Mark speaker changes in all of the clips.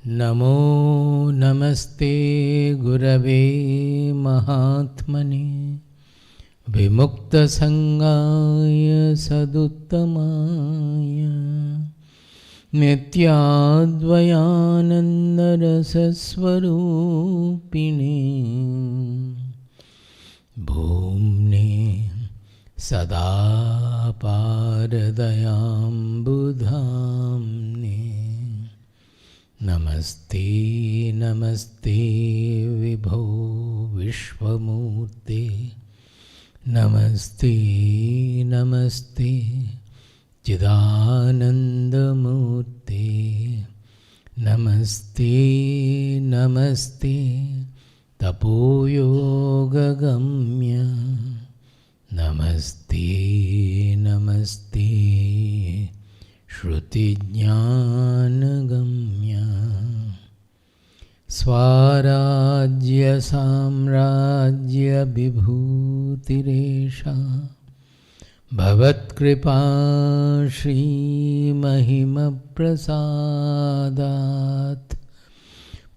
Speaker 1: नमो नमस्ते गुरवे महात्मने विमुक्तसंगाय सदुत्तमाय नित्याद्वयानन्दरसस्वरूपिणे भूम्ने सदा पारदयाम्बुधाम्ने नमस्ते नमस्ते विभो विश्वमूर्ते नमस्ते नमस्ते चिदानन्दमूर्ते नमस्ते नमस्ते तपोयोगगम्य नमस्ते नमस्ते श्रुतिज्ञानगम्य स्वाराज्यसाम्राज्यविभूतिरेषा भवत्कृपा श्रीमहिमप्रसादात्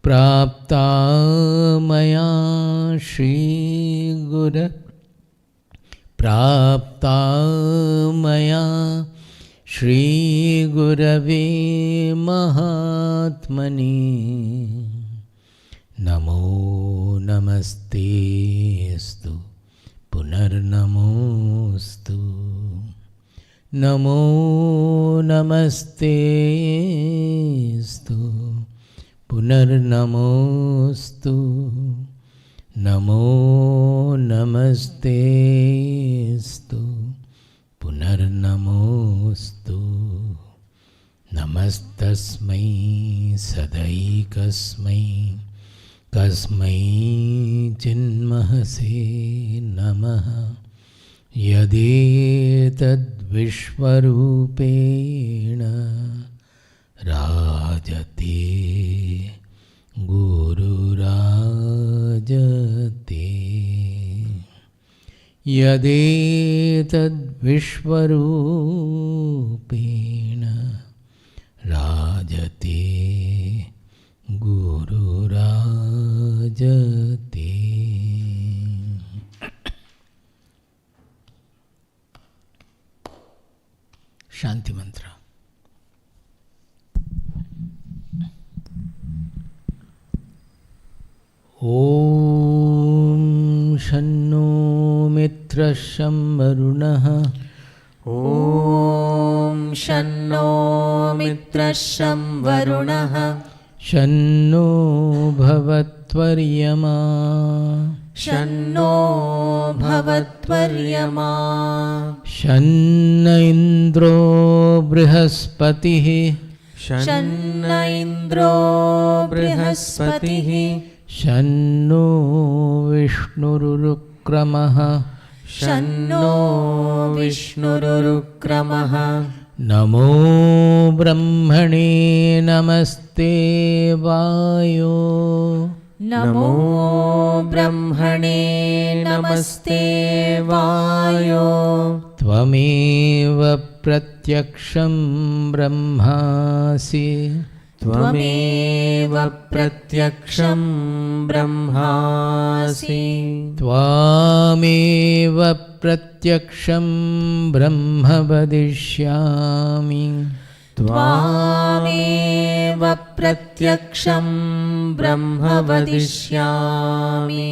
Speaker 1: प्राप्ता मया श्रीगुरवे महात्मने नमो नमस्तेस्तु पुनर्नमोस्तु नमो नमस्तेस्तु पुनर्नमोस्तु नमो नमस्तेस्तु पुनर्नमोस्तु नमस्तस्मै सदैकस्मै कस्मै चिन्महसे नमः यदेतद्विश्वरूपेण राजते गुरुराजते यदेतद्विश्वरूपेण राजते गुरुराजते। शांति मंत्र। ओम शन्नो मित्रः शं वरुणः
Speaker 2: ओम शन्नो मित्रः शं वरुणः
Speaker 1: शन्नो भवत्वर्यमा
Speaker 2: शन्नो भवत्वर्यमा
Speaker 1: शन्न इन्द्रो बृहस्पतिः
Speaker 2: शन्न इन्द्रो बृहस्पतिः
Speaker 1: शन्नो विष्णुरुक्रमः
Speaker 2: शन्नो विष्णुरुक्रमः
Speaker 1: नमो ब्रह्मणे नमस्ते वायो
Speaker 2: नमो ब्रह्मणे नमस्ते वायो
Speaker 1: त्वमेव प्रत्यक्षं ब्रह्मासि
Speaker 2: त्वमेव प्रत्यक्षं ब्रह्मासि
Speaker 1: त्वामेव प्रत्यक्षं ब्रह्म वदिष्यामि
Speaker 2: त्वामेव प्रत्यक्षं ब्रह्म वदिष्यामि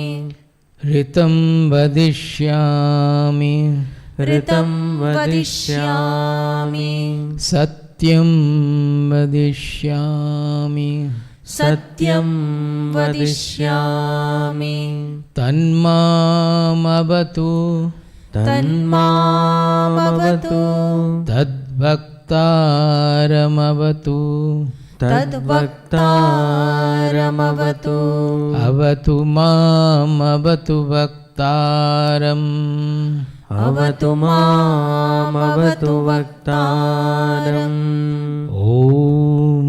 Speaker 1: ऋतं वदिष्यामि
Speaker 2: ऋतं वदिष्यामि
Speaker 1: सत्यं वदिष्यामि
Speaker 2: सत्यं वदिष्यामि
Speaker 1: तन्मामवतु
Speaker 2: तन्मामवतु
Speaker 1: तद्भक्तारमवतु
Speaker 2: तद्भक्तारमवतु
Speaker 1: अवतु मामवतु भक्तारम्
Speaker 2: अवतु मामवतु वक्तारम्।
Speaker 1: ॐ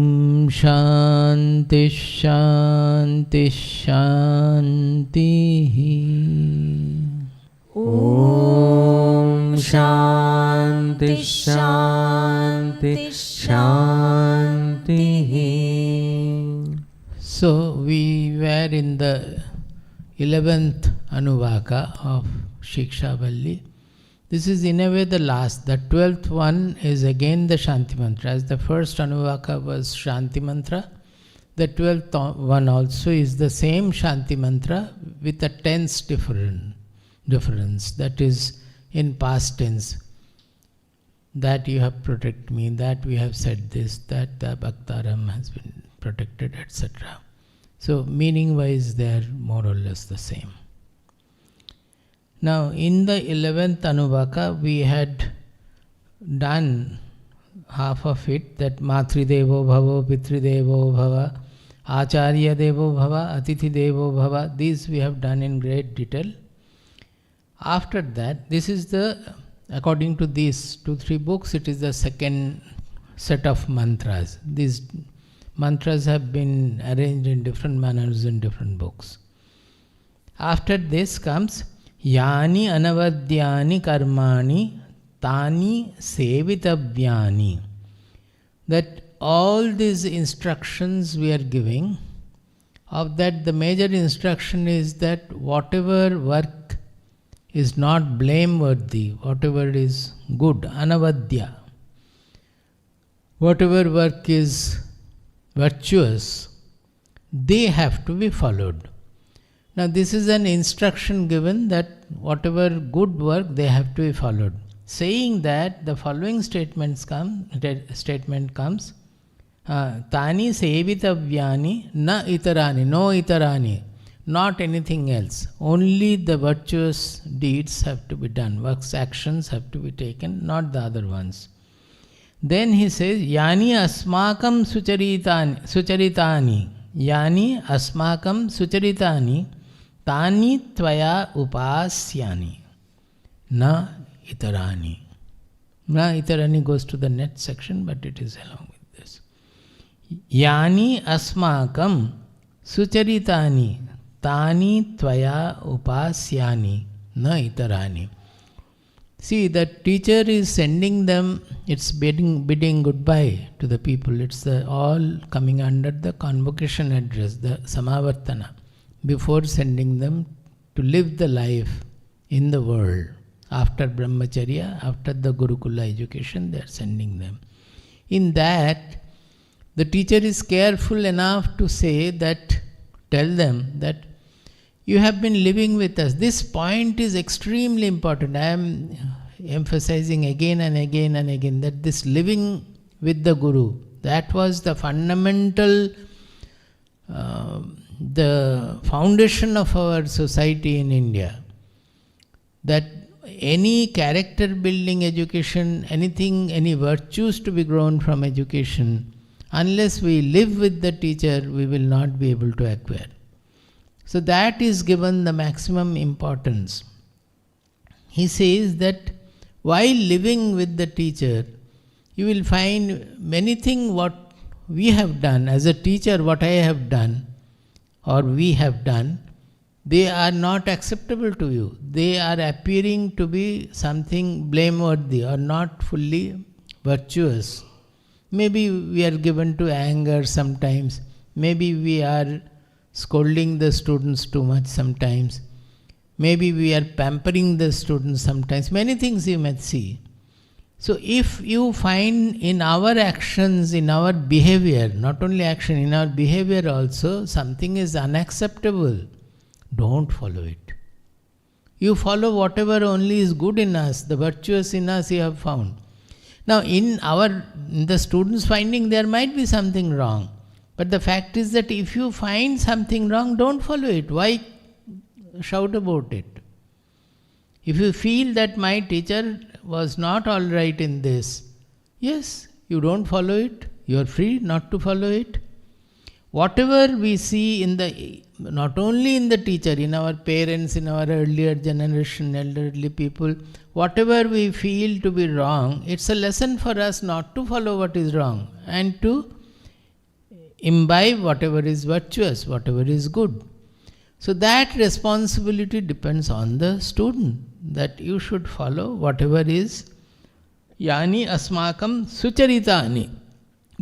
Speaker 1: शान्ति शान्ति शान्तिः।
Speaker 2: ॐ शान्ति शान्ति शान्तिः।
Speaker 1: So we were in the 11th Anuvaka of Shikshavalli. This is in a way the last. The 12th one is again the Shanti Mantra. As the first Anuvaka was Shanti Mantra, the 12th one also is the same Shanti Mantra with a tense difference. That is in past tense. That you have protected me, that we have said this, that the Bhaktaram has been protected, etc. So meaning wise they are more or less the same. Now in the 11th Anuvaka we had done half of it, that Matri Devo Bhava, Pitri Devo Bhava, Acharya Devo Bhava, Atithi Devo Bhava. These we have done in great detail. After that, this is the, according to these 2-3 books, it is the second set of mantras. These mantras have been arranged in different manners in different books. After this comes Yani Anavadyani Karmani Tani Sevitavyani. That all these instructions we are giving, of that the major instruction is that whatever work is not blameworthy, whatever is good, anavadya, whatever work is virtuous, they have to be followed. Now this is an instruction given that whatever good work they have to be followed. Saying that, the following statement comes, Tani sevitavyani na itarani, no itarani, not anything else. Only the virtuous deeds have to be done, works, actions have to be taken, not the other ones. Then he says, Yani asmakam sucharitani, Yani asmakam sucharitani, Tani tvaya upasyani, na itarani. Na itarani goes to the next section, but it is along with this. Yani asmakam sucharitani, Tani tvaya upasyani, na itarani. See, the teacher is sending them, it's bidding goodbye to the people. It's all coming under the convocation address, the Samavartana, before sending them to live the life in the world. After Brahmacharya, after the Gurukula education, they are sending them. In that, the teacher is careful enough to say that, tell them that you have been living with us. This point is extremely important. I am emphasizing again and again and again that this living with the Guru, that was the fundamental, the foundation of our society in India. That any character building education, anything, any virtues to be grown from education, unless we live with the teacher, we will not be able to acquire. So that is given the maximum importance. He says that while living with the teacher, you will find many things what we have done, as a teacher what I have done or we have done, they are not acceptable to you. They are appearing to be something blameworthy or not fully virtuous. Maybe we are given to anger sometimes. Maybe we are scolding the students too much sometimes. Maybe we are pampering the students sometimes. Many things you might see. So if you find in our actions, in our behavior, not only action, in our behavior also, something is unacceptable, don't follow it. You follow whatever only is good in us, the virtuous in us you have found. Now in the students finding there might be something wrong. But the fact is that if you find something wrong, don't follow it. Why shout about it? If you feel that my teacher was not all right in this, yes, you don't follow it. You are free not to follow it. Whatever we see in the, not only in the teacher, in our parents, in our earlier generation, elderly people, whatever we feel to be wrong, it's a lesson for us not to follow what is wrong and to imbibe whatever is virtuous, whatever is good. So that responsibility depends on the student, that you should follow whatever is yani asmakam sucharitani,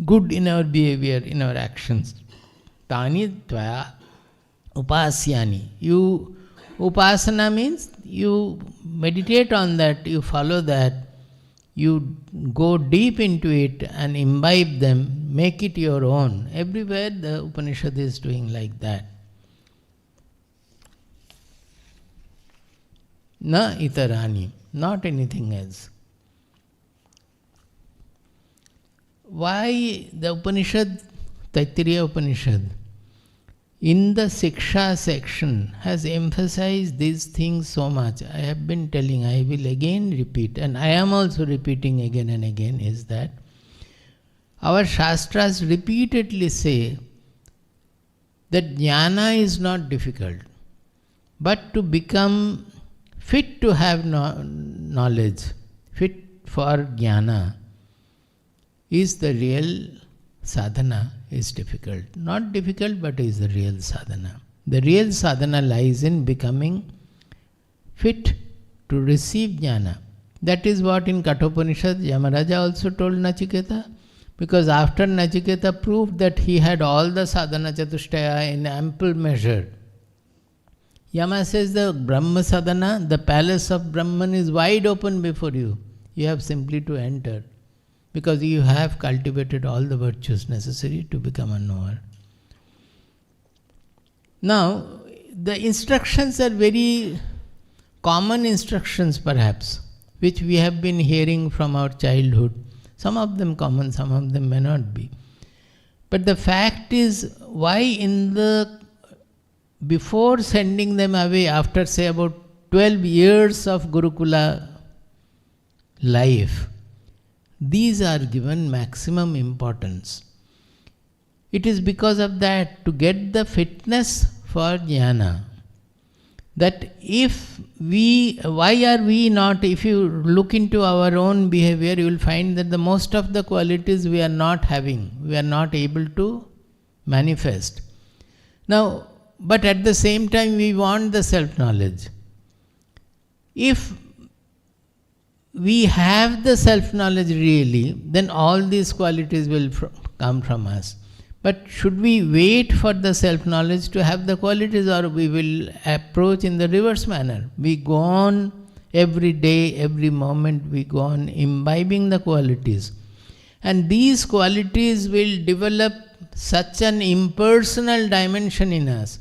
Speaker 1: good in our behavior, in our actions. Tani tvaya upasyani. You, upasana means you meditate on that, you follow that, you go deep into it and imbibe them, make it your own. Everywhere the Upanishad is doing like that. Na itarani, not anything else. Why the Upanishad, Taittiriya Upanishad, in the Siksha section has emphasized these things so much. I have been telling, I will again repeat, and I am also repeating again and again, is that our Shastras repeatedly say that jnana is not difficult, but to become fit to have knowledge, fit for jnana, is the real sadhana, is difficult. Not difficult, but is the real sadhana. The real sadhana lies in becoming fit to receive jnana. That is what in Kathopanishad Yamaraja also told Nachiketa, because after Nachiketa proved that he had all the sadhana chatushtaya in ample measure, Yama says the Brahma sadhana, the palace of Brahman is wide open before you. You have simply to enter, because you have cultivated all the virtues necessary to become a knower. Now, the instructions are very common instructions perhaps, which we have been hearing from our childhood. Some of them common, some of them may not be. But the fact is, why before sending them away, after say about 12 years of Gurukula life, these are given maximum importance. It is because of that, to get the fitness for jnana, that why are we not, if you look into our own behavior, you will find that the most of the qualities we are not having, we are not able to manifest. Now, but at the same time we want the self-knowledge. If we have the self-knowledge really, then all these qualities will come from us. But should we wait for the self-knowledge to have the qualities, or we will approach in the reverse manner? We go on every day, every moment, we go on imbibing the qualities. And these qualities will develop such an impersonal dimension in us.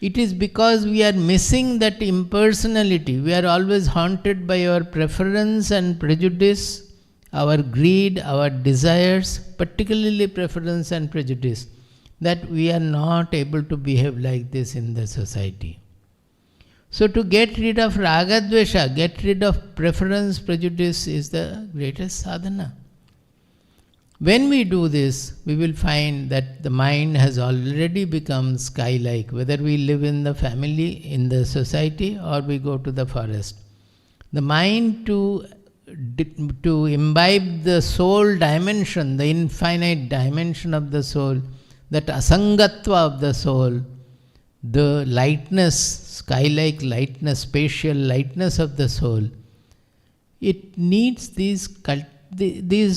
Speaker 1: It is because we are missing that impersonality. We are always haunted by our preference and prejudice, our greed, our desires, particularly preference and prejudice, that we are not able to behave like this in the society. So to get rid of raga dvesha, get rid of preference, prejudice is the greatest sadhana. When we do this, we will find that the mind has already become sky-like, whether we live in the family, in the society, or we go to the forest. The mind to imbibe the soul dimension, the infinite dimension of the soul, that asangatva of the soul, the lightness, sky-like lightness, spatial lightness of the soul, it needs these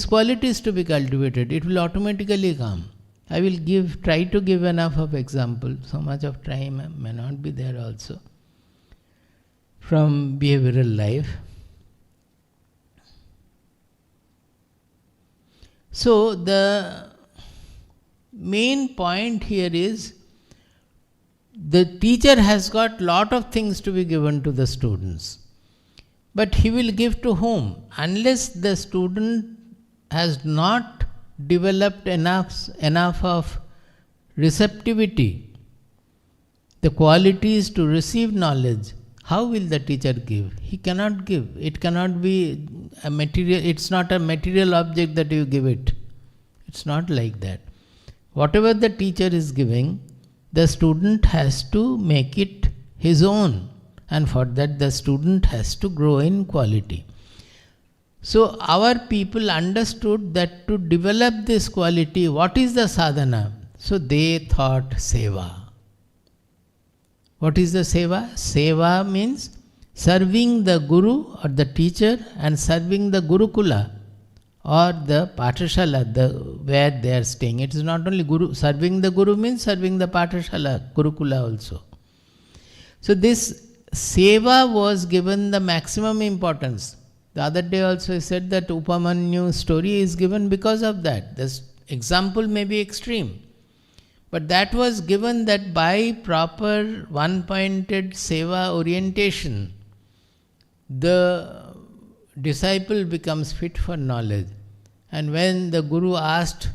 Speaker 1: qualities to be cultivated. It will automatically come. I will try to give enough of example. So much of time may not be there also. From behavioral life. So the main point here is, the teacher has got lot of things to be given to the students. But he will give to whom? Unless the student has not developed enough of receptivity, the qualities to receive knowledge, how will the teacher give? He cannot give. It cannot be a material, it's not a material object that you give it. It's not like that. Whatever the teacher is giving, the student has to make it his own. And for that the student has to grow in quality. So our people understood that to develop this quality, what is the sadhana? So they thought seva. What is the seva? Seva means serving the guru or the teacher and serving the Gurukula or the pathashala, where they are staying. It is not only Guru, serving the Guru means serving the pathashala, Gurukula also. So this seva was given the maximum importance. The other day also I said that Upamanyu story is given because of that. This example may be extreme, but that was given that by proper one-pointed seva orientation, the disciple becomes fit for knowledge. And when the Guru asked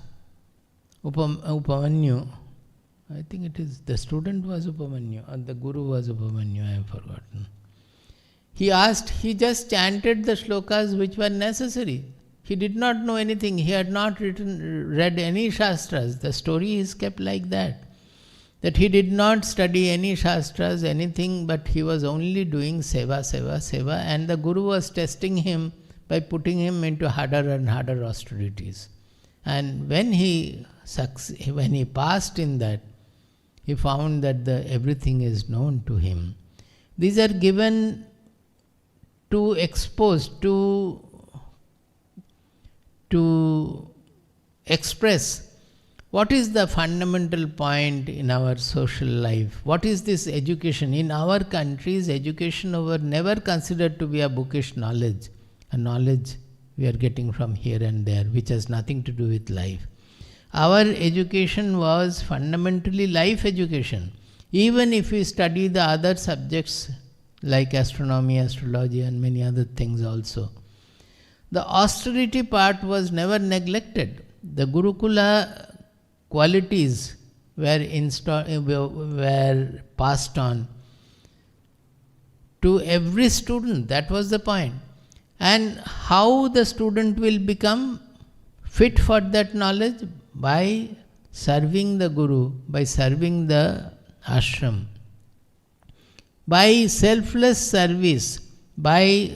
Speaker 1: Upamanyu, I think it is the student was Upamanyu or the Guru was Upamanyu, I have forgotten. He asked, he just chanted the shlokas which were necessary. He did not know anything. He had not read any shastras. The story is kept like that. That he did not study any shastras, anything, but he was only doing seva, and the Guru was testing him by putting him into harder and harder austerities. And when he passed in that, he found that everything is known to him. These are given to expose, to express what is the fundamental point in our social life. What is this education? In our countries, education was never considered to be a bookish knowledge, a knowledge we are getting from here and there, which has nothing to do with life. Our education was fundamentally life education. Even if we study the other subjects like astronomy, astrology and many other things also, the austerity part was never neglected. The Gurukula qualities were passed on to every student. That was the point. And how the student will become fit for that knowledge? By serving the Guru, by serving the ashram, by selfless service, by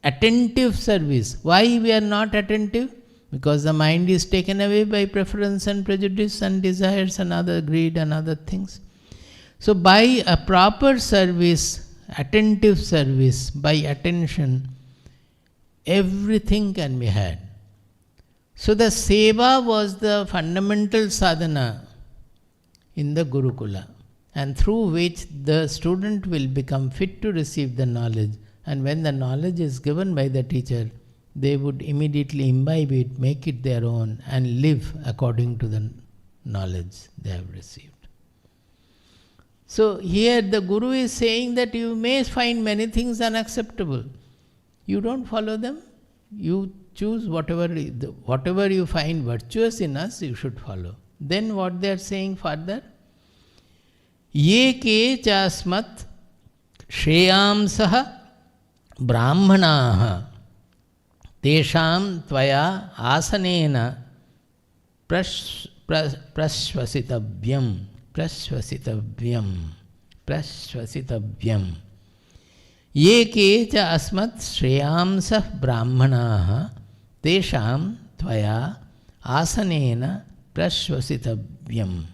Speaker 1: attentive service. Why we are not attentive? Because the mind is taken away by preference and prejudice and desires and other greed and other things. So by a proper service, attentive service, by attention, everything can be had. So the seva was the fundamental sadhana in the Gurukula, and through which the student will become fit to receive the knowledge. And when the knowledge is given by the teacher, they would immediately imbibe it, make it their own, and live according to the knowledge they have received. So here the Guru is saying that you may find many things unacceptable. You don't follow them. You choose whatever you find virtuous in us, you should follow. Then what they are saying further? Ye ke chasmat shreyamsaha brahmanaha tesham tvaya asanena prashvasitavyam. Ye ke cha asmat shreyamsah brahmanaha tesham tvaya asanena prashvasitavyam.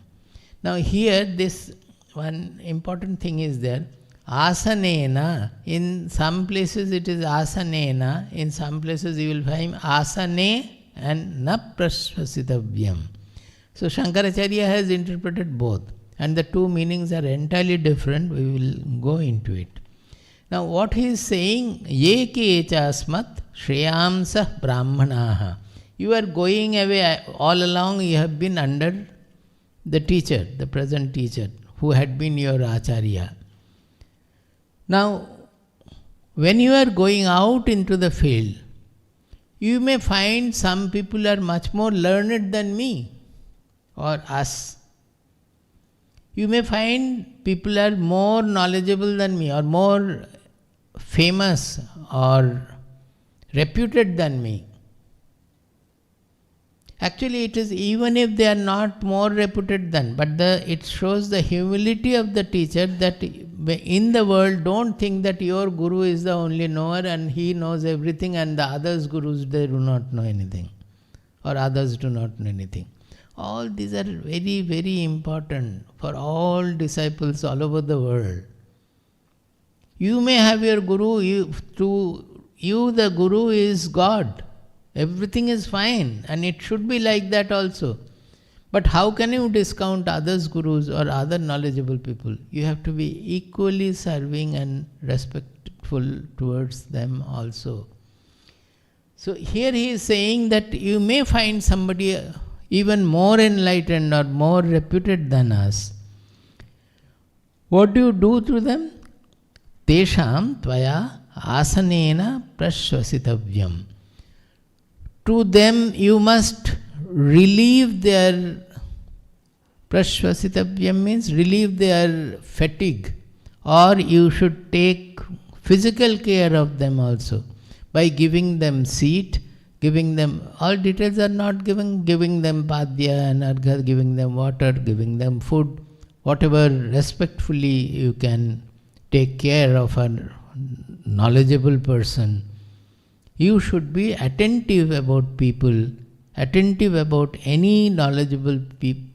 Speaker 1: Now here this one important thing is there. Asanena, in some places it is asanena, in some places you will find asane and na prashvasitavyam. So Shankaracharya has interpreted both, and the two meanings are entirely different. We will go into it. Now what he is saying, ye ke chasmat shreyamsah brahmanaha. You are going away, all along you have been under the teacher, the present teacher, who had been your acharya. Now, when you are going out into the field, you may find some people are much more learned than me or us. You may find people are more knowledgeable than me or more famous or reputed than me. Actually, it is even if they are not more reputed than, but it shows the humility of the teacher that in the world, don't think that your Guru is the only knower and he knows everything and the others Gurus, they do not know anything or others do not know anything. All these are very, very important for all disciples all over the world. You may have your Guru, to you the Guru is God. Everything is fine, and it should be like that also. But how can you discount others' gurus or other knowledgeable people? You have to be equally serving and respectful towards them also. So here he is saying that you may find somebody even more enlightened or more reputed than us. What do you do to them? Tesham tvaya asanena prashvasitavyam. To them you must relieve their, prashvasitavyam means relieve their fatigue, or you should take physical care of them also by giving them seat, giving them, all details are not given, giving them padya and argha, giving them water, giving them food, whatever respectfully you can take care of a knowledgeable person. You should be attentive about people, attentive about any knowledgeable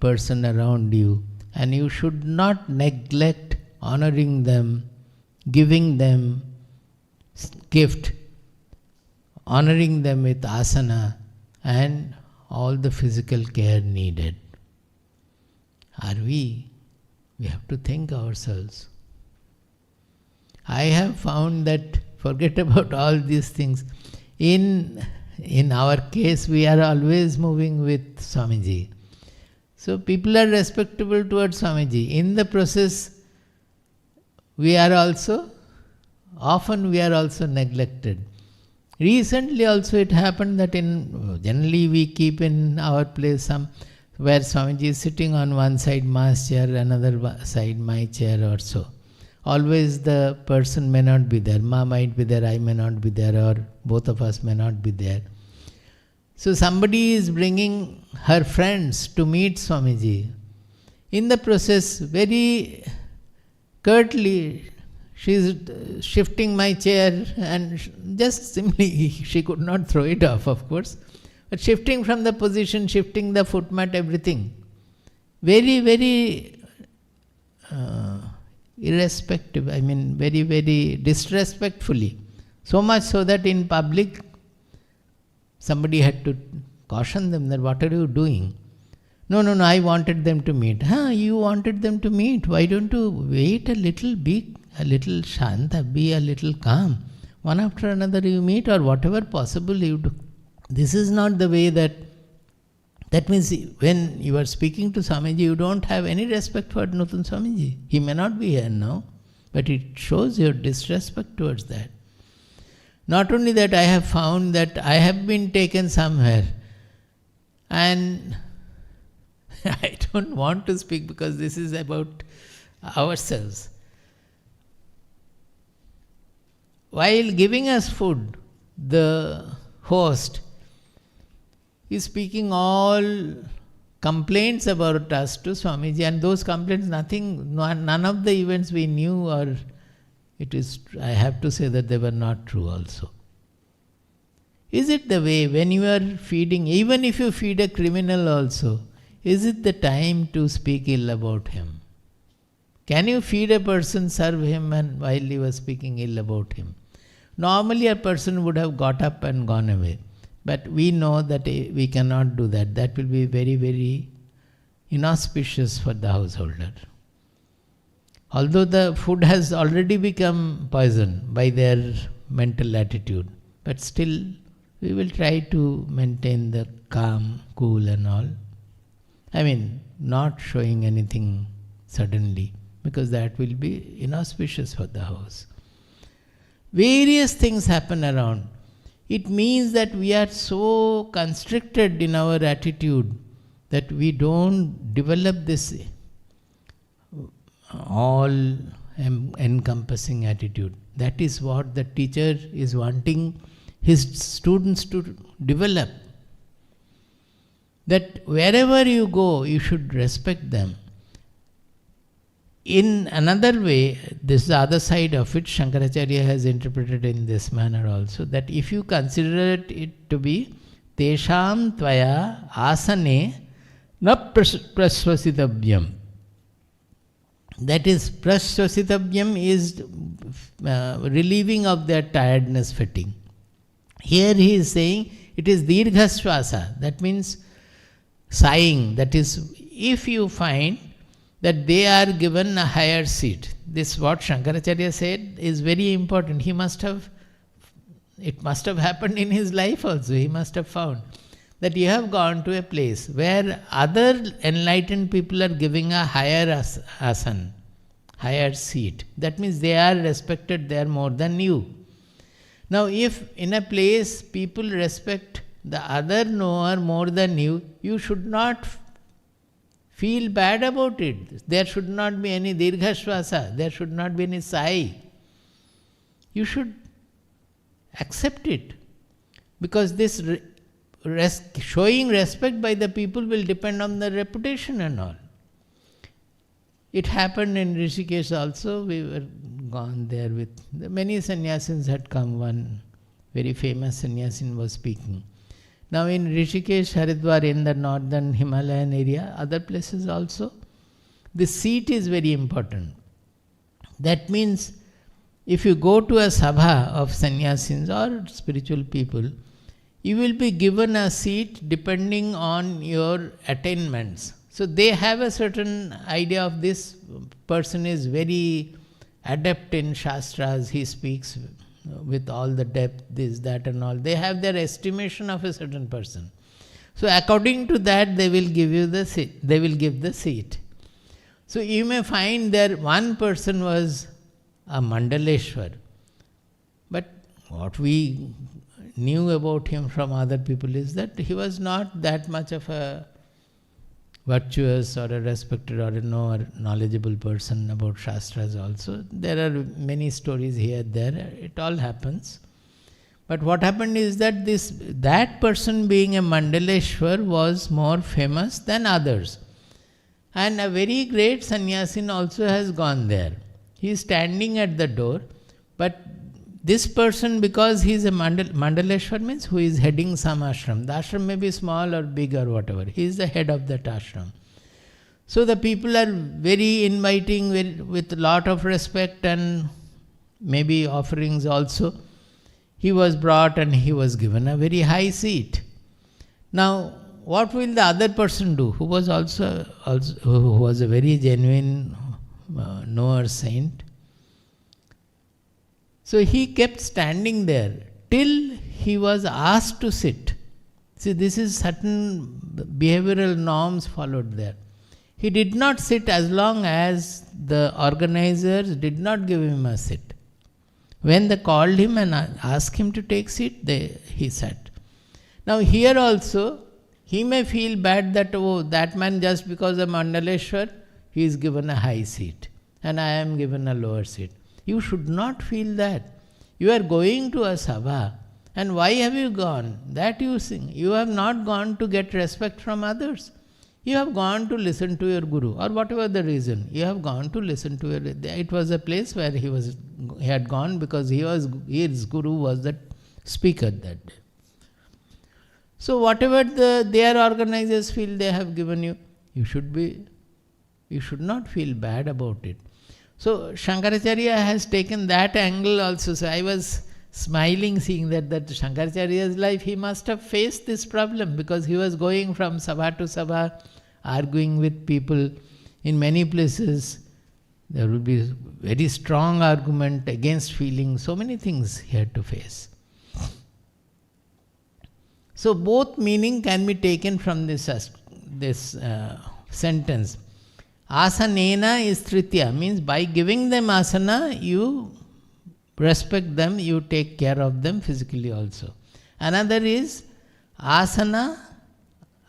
Speaker 1: person around you, and you should not neglect honoring them, giving them gift, honoring them with asana and all the physical care needed. Are we? We have to think ourselves. I have found that, forget about all these things, in our case we are always moving with Swamiji. So people are respectable towards Swamiji. In the process, often we are also neglected. Recently also it happened that generally we keep in our place where Swamiji is sitting on one side, ma's chair, another side, my chair or so. Always the person may not be there. Ma might be there, I may not be there, or both of us may not be there. So somebody is bringing her friends to meet Swamiji. In the process, very curtly, she is shifting my chair, and just simply, she could not throw it off, of course, but shifting from the position, shifting the footmat, everything. Very, very irrespective, very, very disrespectfully. So much so that in public, somebody had to caution them that, what are you doing? No, I wanted them to meet. You wanted them to meet. Why don't you wait a little, be a little shanta, be a little calm. One after another you meet, or whatever possible you do. This is not the way that means when you are speaking to Swamiji, you don't have any respect for Nuthan Swamiji. He may not be here now, but it shows your disrespect towards that. Not only that, I have found that I have been taken somewhere, and I don't want to speak because this is about ourselves. While giving us food, the host is speaking all complaints about us to Swamiji, and those complaints, none of the events we knew, or I have to say that they were not true also. Is it the way when you are feeding, even if you feed a criminal also, is it the time to speak ill about him? Can you feed a person, serve him, and while you were speaking ill about him? Normally a person would have got up and gone away. But we know that we cannot do that. That will be very, very inauspicious for the householder. Although the food has already become poison by their mental attitude, but still we will try to maintain the calm, cool and all. Not showing anything suddenly, because that will be inauspicious for the house. Various things happen around. It means that we are so constricted in our attitude that we don't develop this all-encompassing attitude. That is what the teacher is wanting his students to develop. That wherever you go, you should respect them. In another way, this is the other side of it, Shankaracharya has interpreted in this manner also, that if you consider it to be tesham tvaya asane na prasvasitavyam. That is, prasvasitavyam is relieving of their tiredness, fatigue. Here he is saying, it is dirghasvasa, that means sighing. That is, if you find that they are given a higher seat, this what Shankaracharya said is very important. It must have happened in his life also. He must have found that you have gone to a place where other enlightened people are giving a higher āsan, higher seat. That means they are respected, they are more than you. Now, if in a place people respect the other knower more than you, you should not feel bad about it. There should not be any dirghasvasa, there should not be any sigh. You should accept it, because this showing respect by the people will depend on the reputation and all. It happened in Rishikesh also. We were gone there with many sannyasins had come. One very famous sannyasin was speaking. Now in Rishikesh, Haridwar, in the northern Himalayan area, other places also, the seat is very important. That means if you go to a sabha of sannyasins or spiritual people, you will be given a seat depending on your attainments. So they have a certain idea of this person is very adept in shastras, he speaks with all the depth, this, that and all. They have their estimation of a certain person. So according to that, they will give you the seat. They will give the seat. So you may find there one person was a Mandaleshwar, but what we knew about him from other people is that he was not that much of a virtuous or a respected or a knowledgeable person about Shastras also. There are many stories here, there, it all happens. But what happened is that that person being a Mandaleshwar was more famous than others. And a very great sannyasin also has gone there. He is standing at the door, but this person, because he is a Mandaleshwar, means who is heading some ashram. The ashram may be small or big or whatever. He is the head of that ashram. So the people are very inviting with a lot of respect and maybe offerings also. He was brought and he was given a very high seat. Now, what will the other person do, who was also who was a very genuine knower saint? So he kept standing there till he was asked to sit. See, this is certain behavioral norms followed there. He did not sit as long as the organizers did not give him a seat. When they called him and asked him to take seat, he sat. Now here also, he may feel bad that, oh, that man just because of Mandaleshwar, he is given a high seat and I am given a lower seat. You should not feel that. You are going to a sabha, and why have you gone? That you sing. You have not gone to get respect from others. You have gone to listen to your guru, or whatever the reason. You have gone to listen to your. It was a place where he had gone because his guru was the speaker that day. So whatever their organizers feel they have given you, you should not feel bad about it. So Shankaracharya has taken that angle also. So I was smiling seeing that Shankaracharya's life, he must have faced this problem because he was going from sabha to sabha, arguing with people in many places. There would be very strong argument against feeling, so many things he had to face. So both meaning can be taken from this sentence. Asanena is Tritya, means by giving them asana, you respect them, you take care of them physically also. Another is asana,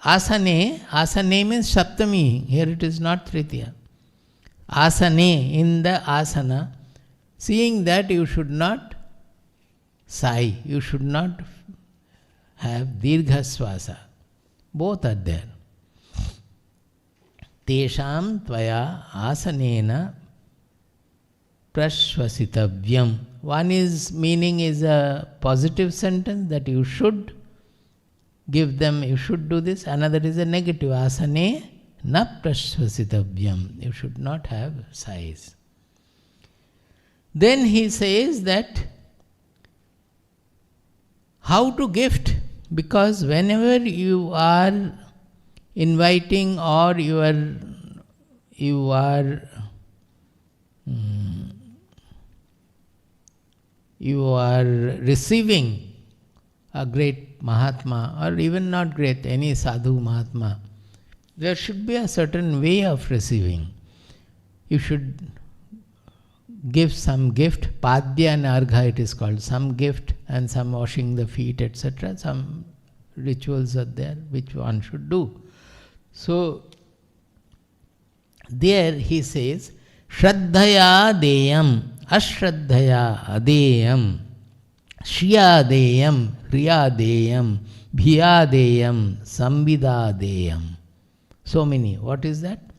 Speaker 1: asane means Saptami, here it is not Tritya. Asane, in the asana, seeing that you should not sigh, you should not have dirghasvasa. Both are there. Tesham tvaya asanena prashvasitavyam. One meaning is a positive sentence that you should give them, you should do this. Another is a negative, asane na prashvasitavyam. You should not have sighs. Then he says that how to gift. Because whenever you are inviting or you are receiving a great Mahatma, or even not great, any sadhu Mahatma, there should be a certain way of receiving. You should give some gift, padya and argha it is called, some gift and some washing the feet, etc. Some rituals are there which one should do. So, there he says, shraddhaya deyam, ashraddhaya adeyam, shriya deyam, riya deyam, bhiya deyam, samvida deyam. So many. What is that?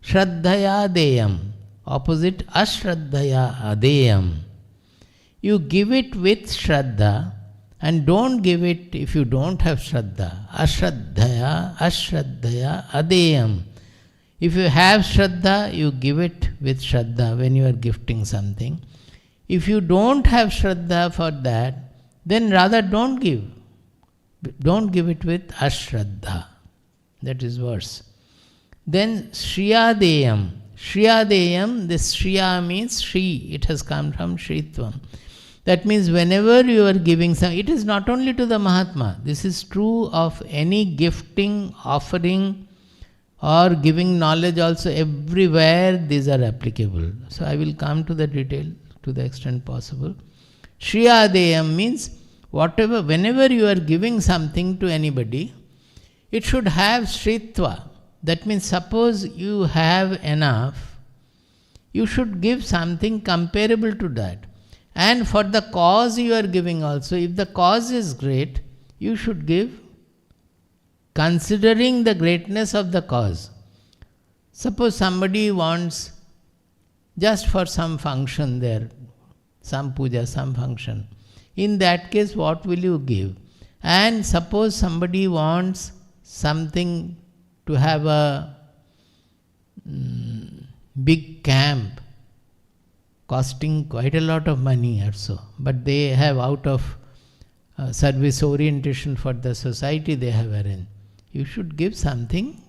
Speaker 1: Shraddhaya deyam. Opposite ashraddhaya adeyam. You give it with shraddha and don't give it if you don't have shraddha. Ashraddhaya adeyam. If you have shraddha, you give it with shraddha when you are gifting something. If you don't have shraddha for that, then rather don't give. Don't give it with ashraddha. That is worse. Then shriyadeyam. Shriyadeyam, this shriya means Shri. It has come from Shritvam. That means whenever you are giving some, it is not only to the Mahatma. This is true of any gifting, offering, or giving knowledge also. Everywhere these are applicable. So I will come to the detail to the extent possible. Shriyadeyam means whatever, whenever you are giving something to anybody, it should have Shritva. That means suppose you have enough, you should give something comparable to that. And for the cause you are giving also, if the cause is great, you should give considering the greatness of the cause. Suppose somebody wants just for some function there, some puja, some function. In that case, what will you give? And suppose somebody wants something to have a big camp costing quite a lot of money also, but they have out of service orientation for the society they have arranged. You should give something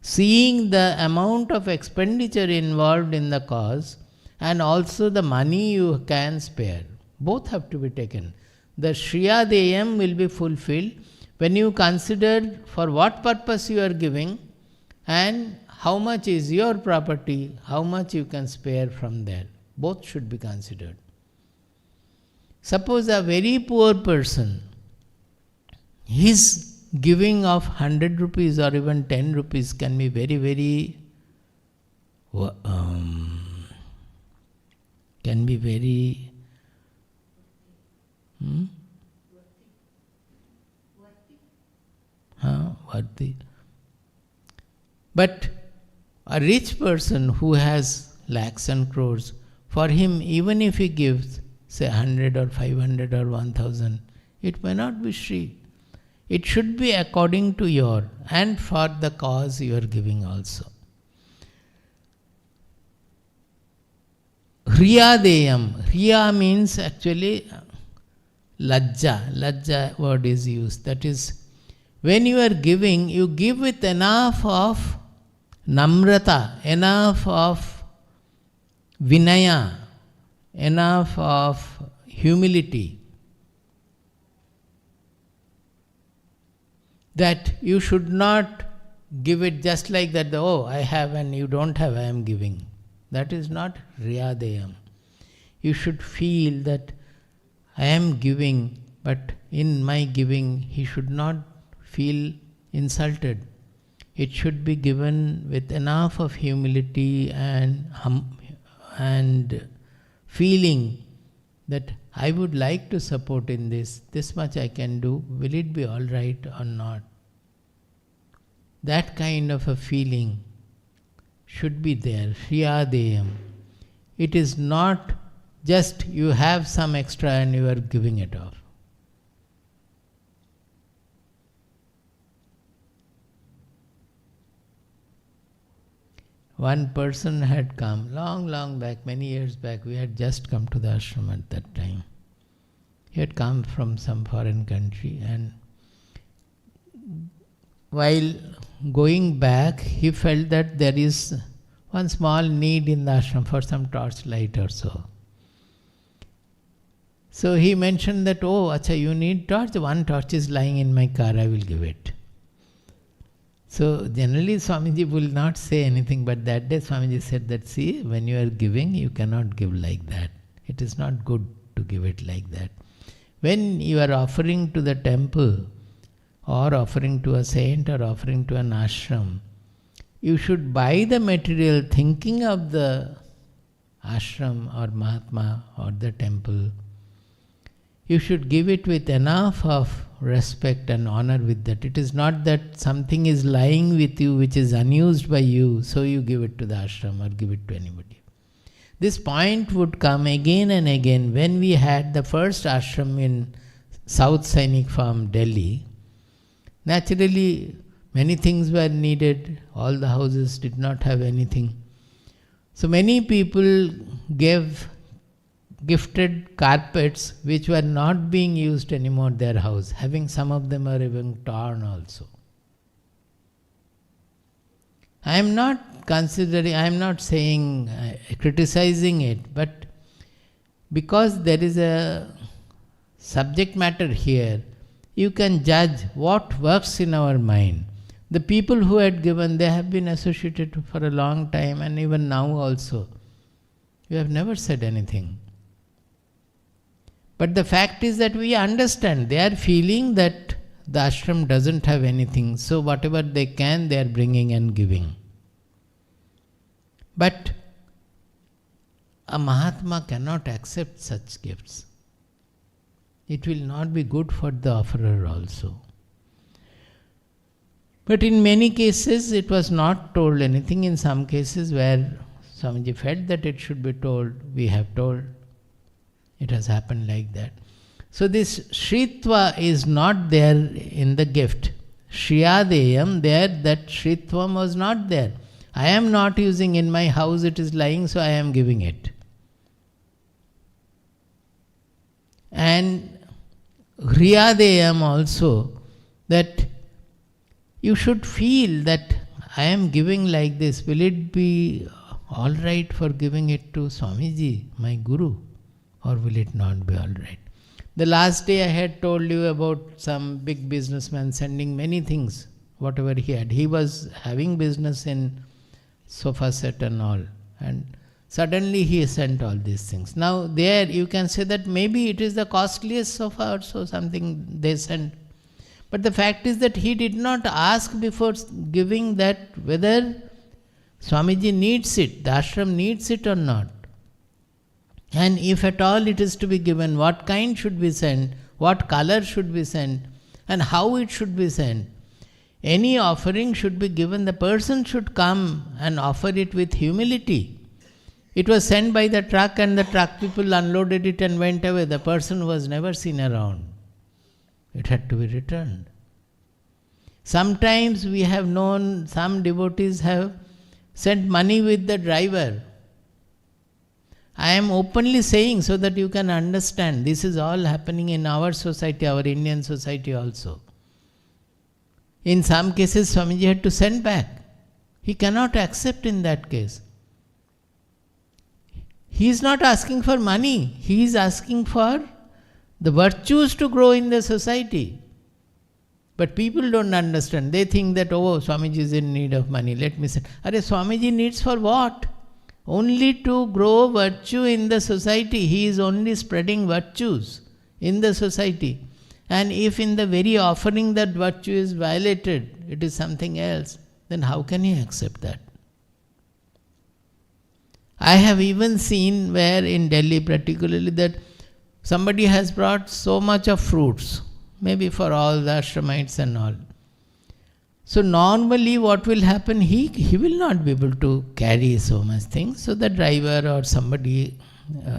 Speaker 1: seeing the amount of expenditure involved in the cause and also the money you can spare. Both have to be taken. The Shriyadeyam will be fulfilled when you consider for what purpose you are giving and how much is your property, how much you can spare from there. Both should be considered. Suppose a very poor person, his giving of 100 rupees or even 10 rupees can be very, very worthy. But a rich person who has lakhs and crores, for him, even if he gives, say 100 or 500 or 1000, it may not be Shri. It should be according to your, and for the cause you are giving also. Hriyadeyam. Hriya means actually lajja. Lajja word is used. That is, when you are giving, you give with enough of namrata, enough of vinaya, enough of humility, that you should not give it just like that, oh, I have and you don't have, I am giving. That is not Riyadeyam. You should feel that I am giving, but in my giving, he should not feel insulted. It should be given with enough of humility and feeling that I would like to support in this much I can do, will it be all right or not? That kind of a feeling should be there, Shriyadeyam. It is not just you have some extra and you are giving it off. One person had come long back, many years back, we had just come to the ashram at that time. He had come from some foreign country, and while going back, he felt that there is one small need in the ashram for some torchlight or so. So he mentioned that, oh, acha, you need torch? One torch is lying in my car, I will give it. So generally Swamiji will not say anything, but that day Swamiji said that, see, when you are giving, you cannot give like that. It is not good to give it like that. When you are offering to the temple, or offering to a saint, or offering to an ashram, you should buy the material thinking of the ashram or Mahatma or the temple. You should give it with enough of respect and honor with that. It is not that something is lying with you which is unused by you, so you give it to the ashram or give it to anybody. This point would come again and again. When we had the first ashram in South Sainik Farm, Delhi, naturally many things were needed. All the houses did not have anything. So many people gifted carpets which were not being used anymore their house, having some of them are even torn also. I am not saying, criticizing it, but because there is a subject matter here, you can judge what works in our mind. The people who had given, they have been associated for a long time, and even now also. You have never said anything. But the fact is that we understand, they are feeling that the ashram doesn't have anything, so whatever they can, they are bringing and giving. But a Mahatma cannot accept such gifts. It will not be good for the offerer also. But in many cases, it was not told anything. In some cases where Swamiji felt that it should be told, we have told. It has happened like that. So this Shritva is not there in the gift. Shriyadeyam, there that Shritvam was not there. I am not using in my house, it is lying, so I am giving it. And Hriyadeyam also, that you should feel that I am giving like this. Will it be all right for giving it to Swamiji, my Guru? Or will it not be all right? The last day I had told you about some big businessman sending many things, whatever he had. He was having business in sofa set and all. And suddenly he sent all these things. Now there you can say that maybe it is the costliest sofa or so, something they sent. But the fact is that he did not ask before giving that whether Swamiji needs it, the ashram needs it or not. And if at all it is to be given, what kind should be sent, what color should be sent, and how it should be sent. Any offering should be given, the person should come and offer it with humility. It was sent by the truck and the truck people unloaded it and went away. The person was never seen around. It had to be returned. Sometimes we have known some devotees have sent money with the driver. I am openly saying so that you can understand. This is all happening in our society, our Indian society also. In some cases, Swamiji had to send back. He cannot accept in that case. He is not asking for money. He is asking for the virtues to grow in the society. But people don't understand. They think that, oh, Swamiji is in need of money. Let me say, Swamiji needs for what? Only to grow virtue in the society. He is only spreading virtues in the society. And if in the very offering that virtue is violated, it is something else, then how can he accept that? I have even seen where in Delhi particularly that somebody has brought so much of fruits, maybe for all the ashramites and all. So normally what will happen, he will not be able to carry so much things. So the driver or somebody,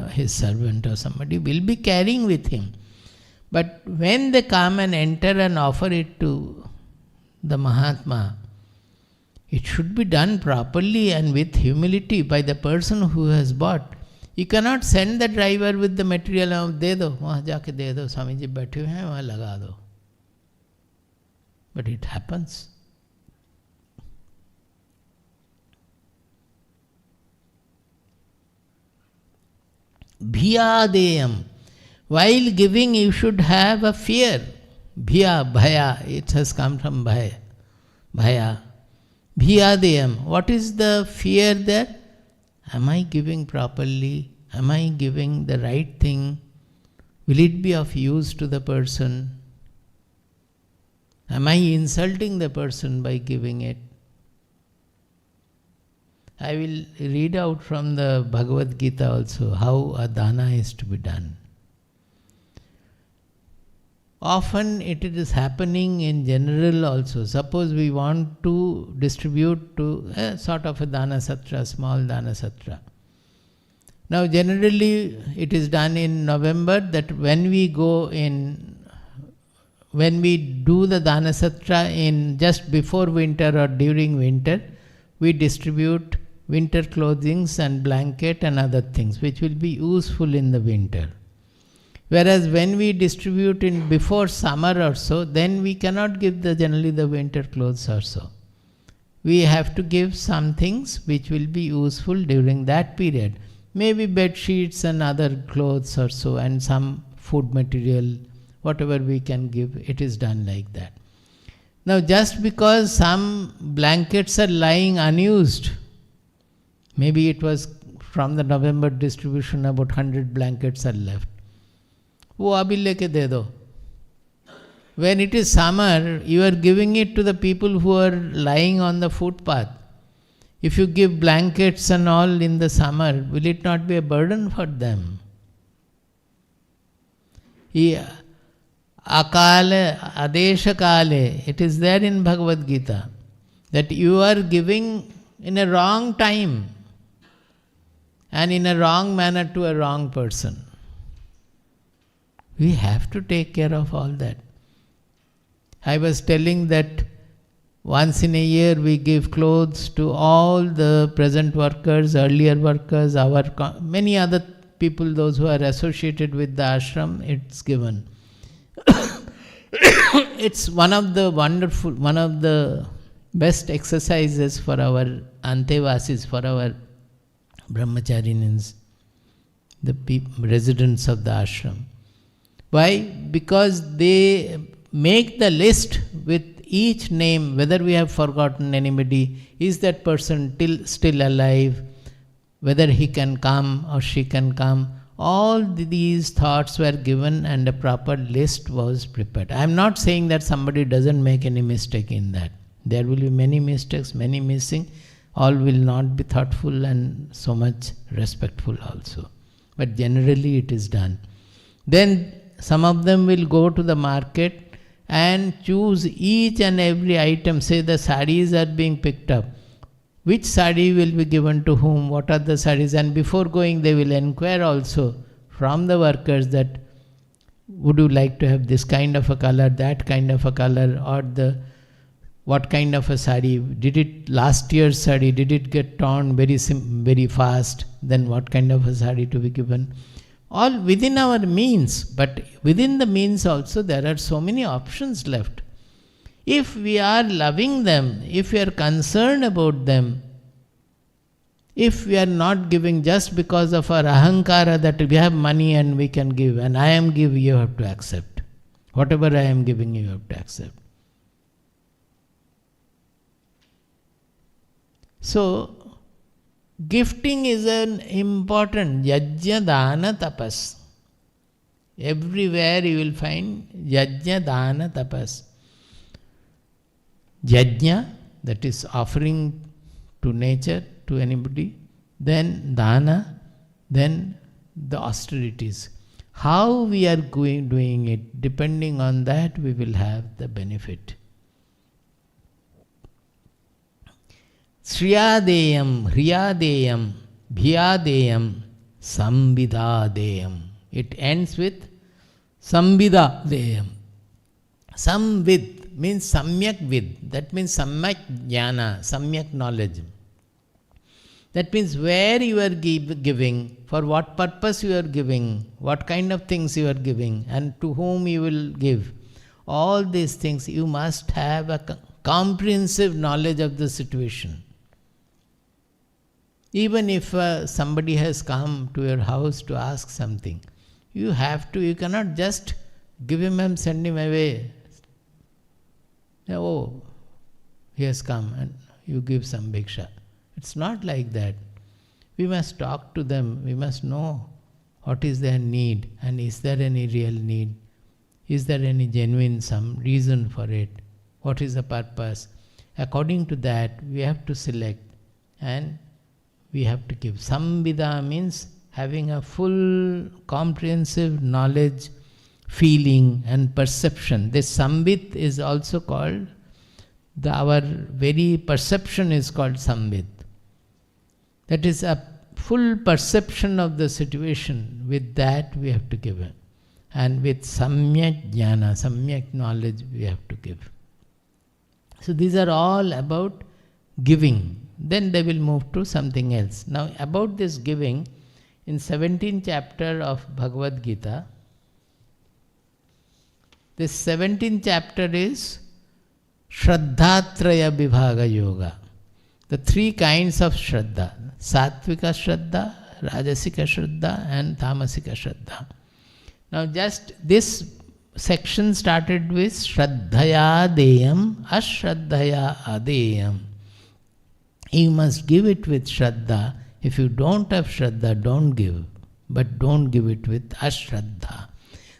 Speaker 1: his servant or somebody will be carrying with him. But when they come and enter and offer it to the Mahatma, it should be done properly and with humility by the person who has bought. You cannot send the driver with the material, दे दो, वहाँ जाके दे दो, स्वामी जी बैठे हुए हैं, वहाँ लगा दो. But it happens. Bhiyadeyam. While giving, you should have a fear. Bhiya, bhaya, it has come from bhaya. Bhaya. Bhiyadeyam. What is the fear there? Am I giving properly? Am I giving the right thing? Will it be of use to the person? Am I insulting the person by giving it? I will read out from the Bhagavad Gita also how a dana is to be done. Often it is happening in general also. Suppose we want to distribute to a sort of a dana satra, small dana satra. Now generally it is done in November, that when we do the dana satra in just before winter or during winter, we distribute winter clothings and blanket and other things which will be useful in the winter. Whereas when we distribute in before summer or so, then we cannot give generally the winter clothes or so. We have to give some things which will be useful during that period. Maybe bed sheets and other clothes or so, and some food material, whatever we can give, it is done like that. Now just because some blankets are lying unused, maybe it was from the November distribution about 100 blankets are left. वो अभी लेके दे दो. When it is summer, you are giving it to the people who are lying on the footpath. If you give blankets and all in the summer, will it not be a burden for them? Akale, adesha kale, it is there in Bhagavad Gita, that you are giving in a wrong time and in a wrong manner to a wrong person. We have to take care of all that. I was telling that once in a year we give clothes to all the present workers, earlier workers, many other people, those who are associated with the ashram, it's given. It's one of the best exercises for our antevasis, for our brahmacharinins, the residents of the ashram. Why? Because they make the list with each name, whether we have forgotten anybody, is that person still alive, whether he can come or she can come. All these thoughts were given and a proper list was prepared. I am not saying that somebody doesn't make any mistake in that. There will be many mistakes, many missing. All will not be thoughtful and so much respectful also. But generally it is done. Then some of them will go to the market and choose each and every item. Say the sarees are being picked up. Which saree will be given to whom? What are the sarees? And before going, they will inquire also from the workers that, would you like to have this kind of a color, that kind of a color, or what kind of a saree? Did it last year's saree? Did it get torn very fast? Then what kind of a saree to be given? All within our means, but within the means also there are so many options left. If we are loving them, if we are concerned about them, if we are not giving just because of our ahankara that we have money and we can give, and I am giving, you have to accept. Whatever I am giving, you have to accept. So, gifting is an important yajna dana tapas. Everywhere you will find yajna dana tapas. Yajna, that is offering to nature, to anybody. Then dana, then the austerities. How we are doing it, depending on that we will have the benefit. Shriyadeyam, hriyadeyam, bhiyadeyam, samvidadeyam. It ends with samvidadeyam. Samvid means samyak vid. That means samyak jnana, samyak knowledge. That means where you are giving, for what purpose you are giving, what kind of things you are giving, and to whom you will give. All these things you must have a comprehensive knowledge of the situation. Even if somebody has come to your house to ask something, you cannot just give him and send him away. Oh, he has come and you give some bhiksha. It's not like that. We must talk to them. We must know what is their need and is there any real need. Is there any genuine some reason for it? What is the purpose? According to that, we have to select and we have to give. Samvida means having a full comprehensive knowledge, feeling and perception. This samvit is also called, our very perception is called samvit. That is a full perception of the situation. With that we have to give it. And with samyak jnana, samyak knowledge we have to give. So these are all about giving. Then they will move to something else. Now about this giving, in 17th chapter of Bhagavad Gita, this 17th chapter is Shraddhatraya Vibhaga Yoga. The three kinds of shraddha. Sattvika shraddha, Rajasika shraddha and Tamasika shraddha. Now just this section started with Shraddhaya Deyam, Ashraddhaya Adeyam. You must give it with shraddha. If you don't have shraddha, don't give. But don't give it with ashraddha.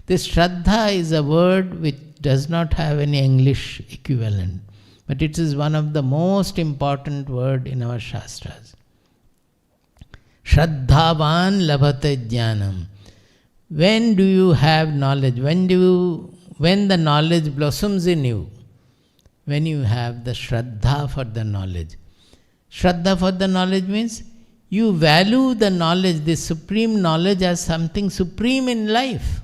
Speaker 1: This shraddha is a word which does not have any English equivalent. But it is one of the most important words in our Shastras. Shraddhavan labhate jnanam. When do you have knowledge? When the knowledge blossoms in you? When you have the shraddha for the knowledge. Shraddha for the knowledge means you value the knowledge, the supreme knowledge, as something supreme in life.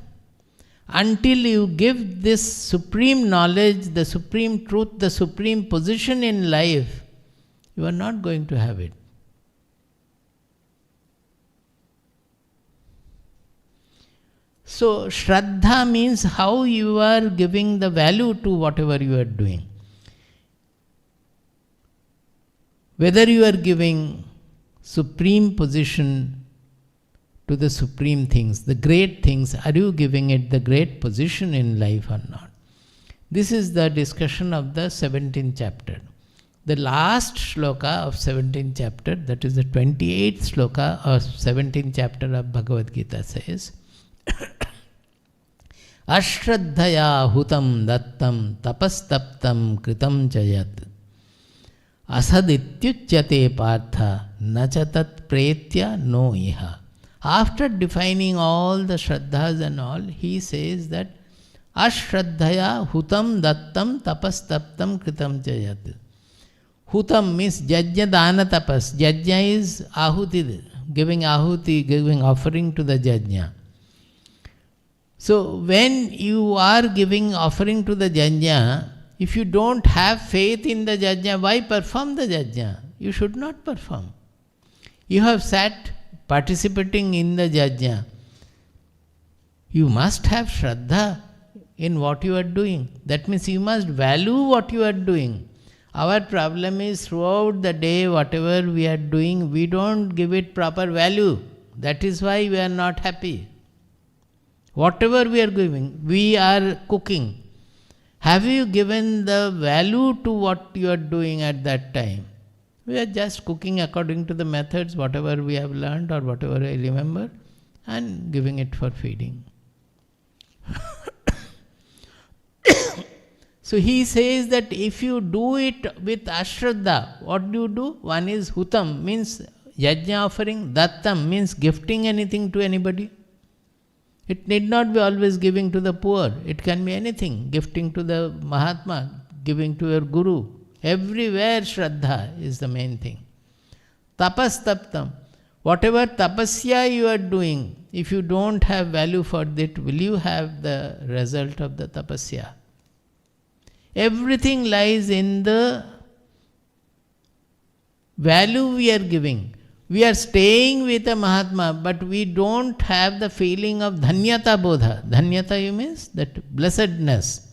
Speaker 1: Until you give this supreme knowledge, the supreme truth, the supreme position in life, you are not going to have it. So, shraddha means how you are giving the value to whatever you are doing. Whether you are giving supreme position to the supreme things, the great things, are you giving it the great position in life or not? This is the discussion of the 17th chapter. The last shloka of 17th chapter, that is the 28th shloka of 17th chapter of Bhagavad Gita says, Ashraddhaya hutam dattam tapastaptam kritam chayat asadityuchyate partha nachatat pretya no iha. After defining all the shraddhas and all, he says that Ashraddhaya hutam dattam tapastaptam kritam chayat. Hutam means jajna dana tapas. Jajna is ahuti, giving offering to the jajna. So when you are giving offering to the jajna, if you don't have faith in the jajna, why perform the jajna? You should not perform. You have sat participating in the jajna. You must have shraddha in what you are doing. That means you must value what you are doing. Our problem is throughout the day, whatever we are doing, we don't give it proper value. That is why we are not happy. Whatever we are giving, we are cooking. Have you given the value to what you are doing at that time? We are just cooking according to the methods, whatever we have learned or whatever I remember, and giving it for feeding. So he says that if you do it with ashraddha, what do you do? One is hutam, means yajna offering. Dattam means gifting anything to anybody. It need not be always giving to the poor. It can be anything. Gifting to the Mahatma, giving to your Guru. Everywhere shraddha is the main thing. Tapas taptam. Whatever tapasya you are doing, if you don't have value for it, will you have the result of the tapasya? Everything lies in the value we are giving. We are staying with a Mahatma, but we don't have the feeling of dhanyata bodha. Dhanyata you means that blessedness.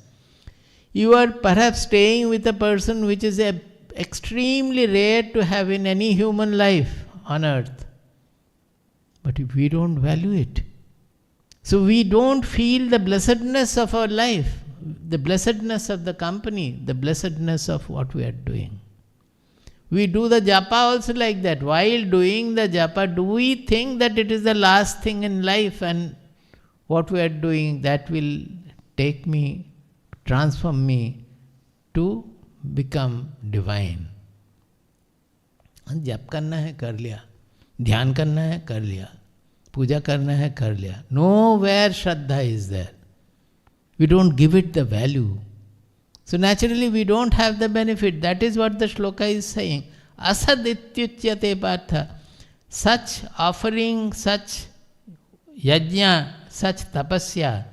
Speaker 1: You are perhaps staying with a person which is extremely rare to have in any human life on earth. But if we don't value it, so we don't feel the blessedness of our life, the blessedness of the company, the blessedness of what we are doing. We do the japa also like that. While doing the japa, do we think that it is the last thing in life and what we are doing that will take me, transform me to become divine? जप करना है कर लिया, ध्यान करना है कर लिया, पूजा करना है कर लिया. Nowhere shraddha is there. We don't give it the value. So naturally we don't have the benefit. That is what the shloka is saying. Asad ityuchyate partha. Such offering, such yajna, such tapasya,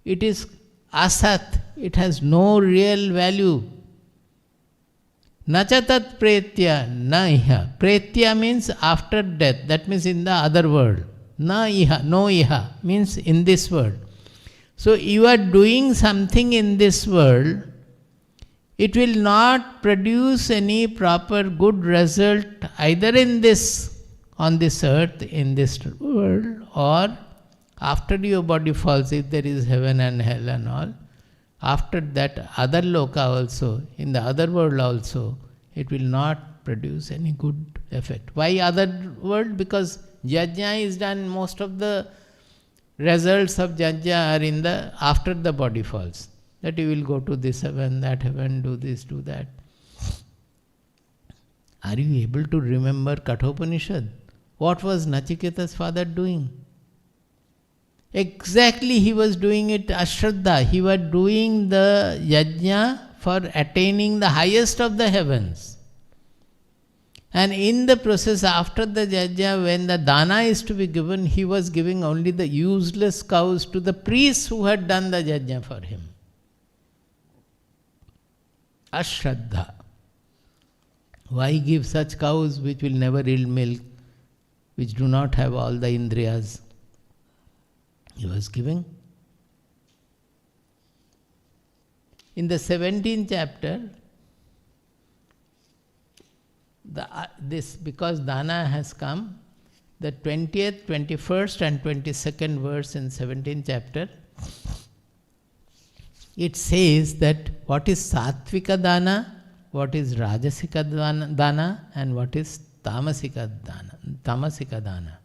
Speaker 1: it is asat. It has no real value. Nachatat pretya na iha. Pretya means after death. That means in the other world. Na iha, no iha means in this world. So you are doing something in this world, it will not produce any proper good result either in this, on this earth, in this world, or after your body falls, if there is heaven and hell and all, after that other loka also, in the other world also, it will not produce any good effect. Why other world? Because yajna is done, most of the results of yajna are in the after the body falls. That you will go to this heaven, that heaven, do this, do that. Are you able to remember Kathopanishad? What was Nachiketa's father doing? Exactly, he was doing it ashraddha. He was doing the yajna for attaining the highest of the heavens. And in the process after the yajna, when the dana is to be given, he was giving only the useless cows to the priests who had done the yajna for him. Ashraddha. Why give such cows which will never yield milk, which do not have all the indriyas? He was giving. In the 17th chapter, because dana has come, the 20th, 21st and 22nd verse in 17th chapter, it says that what is sattvika dana, what is rajasika dana, and what is tamasika dana.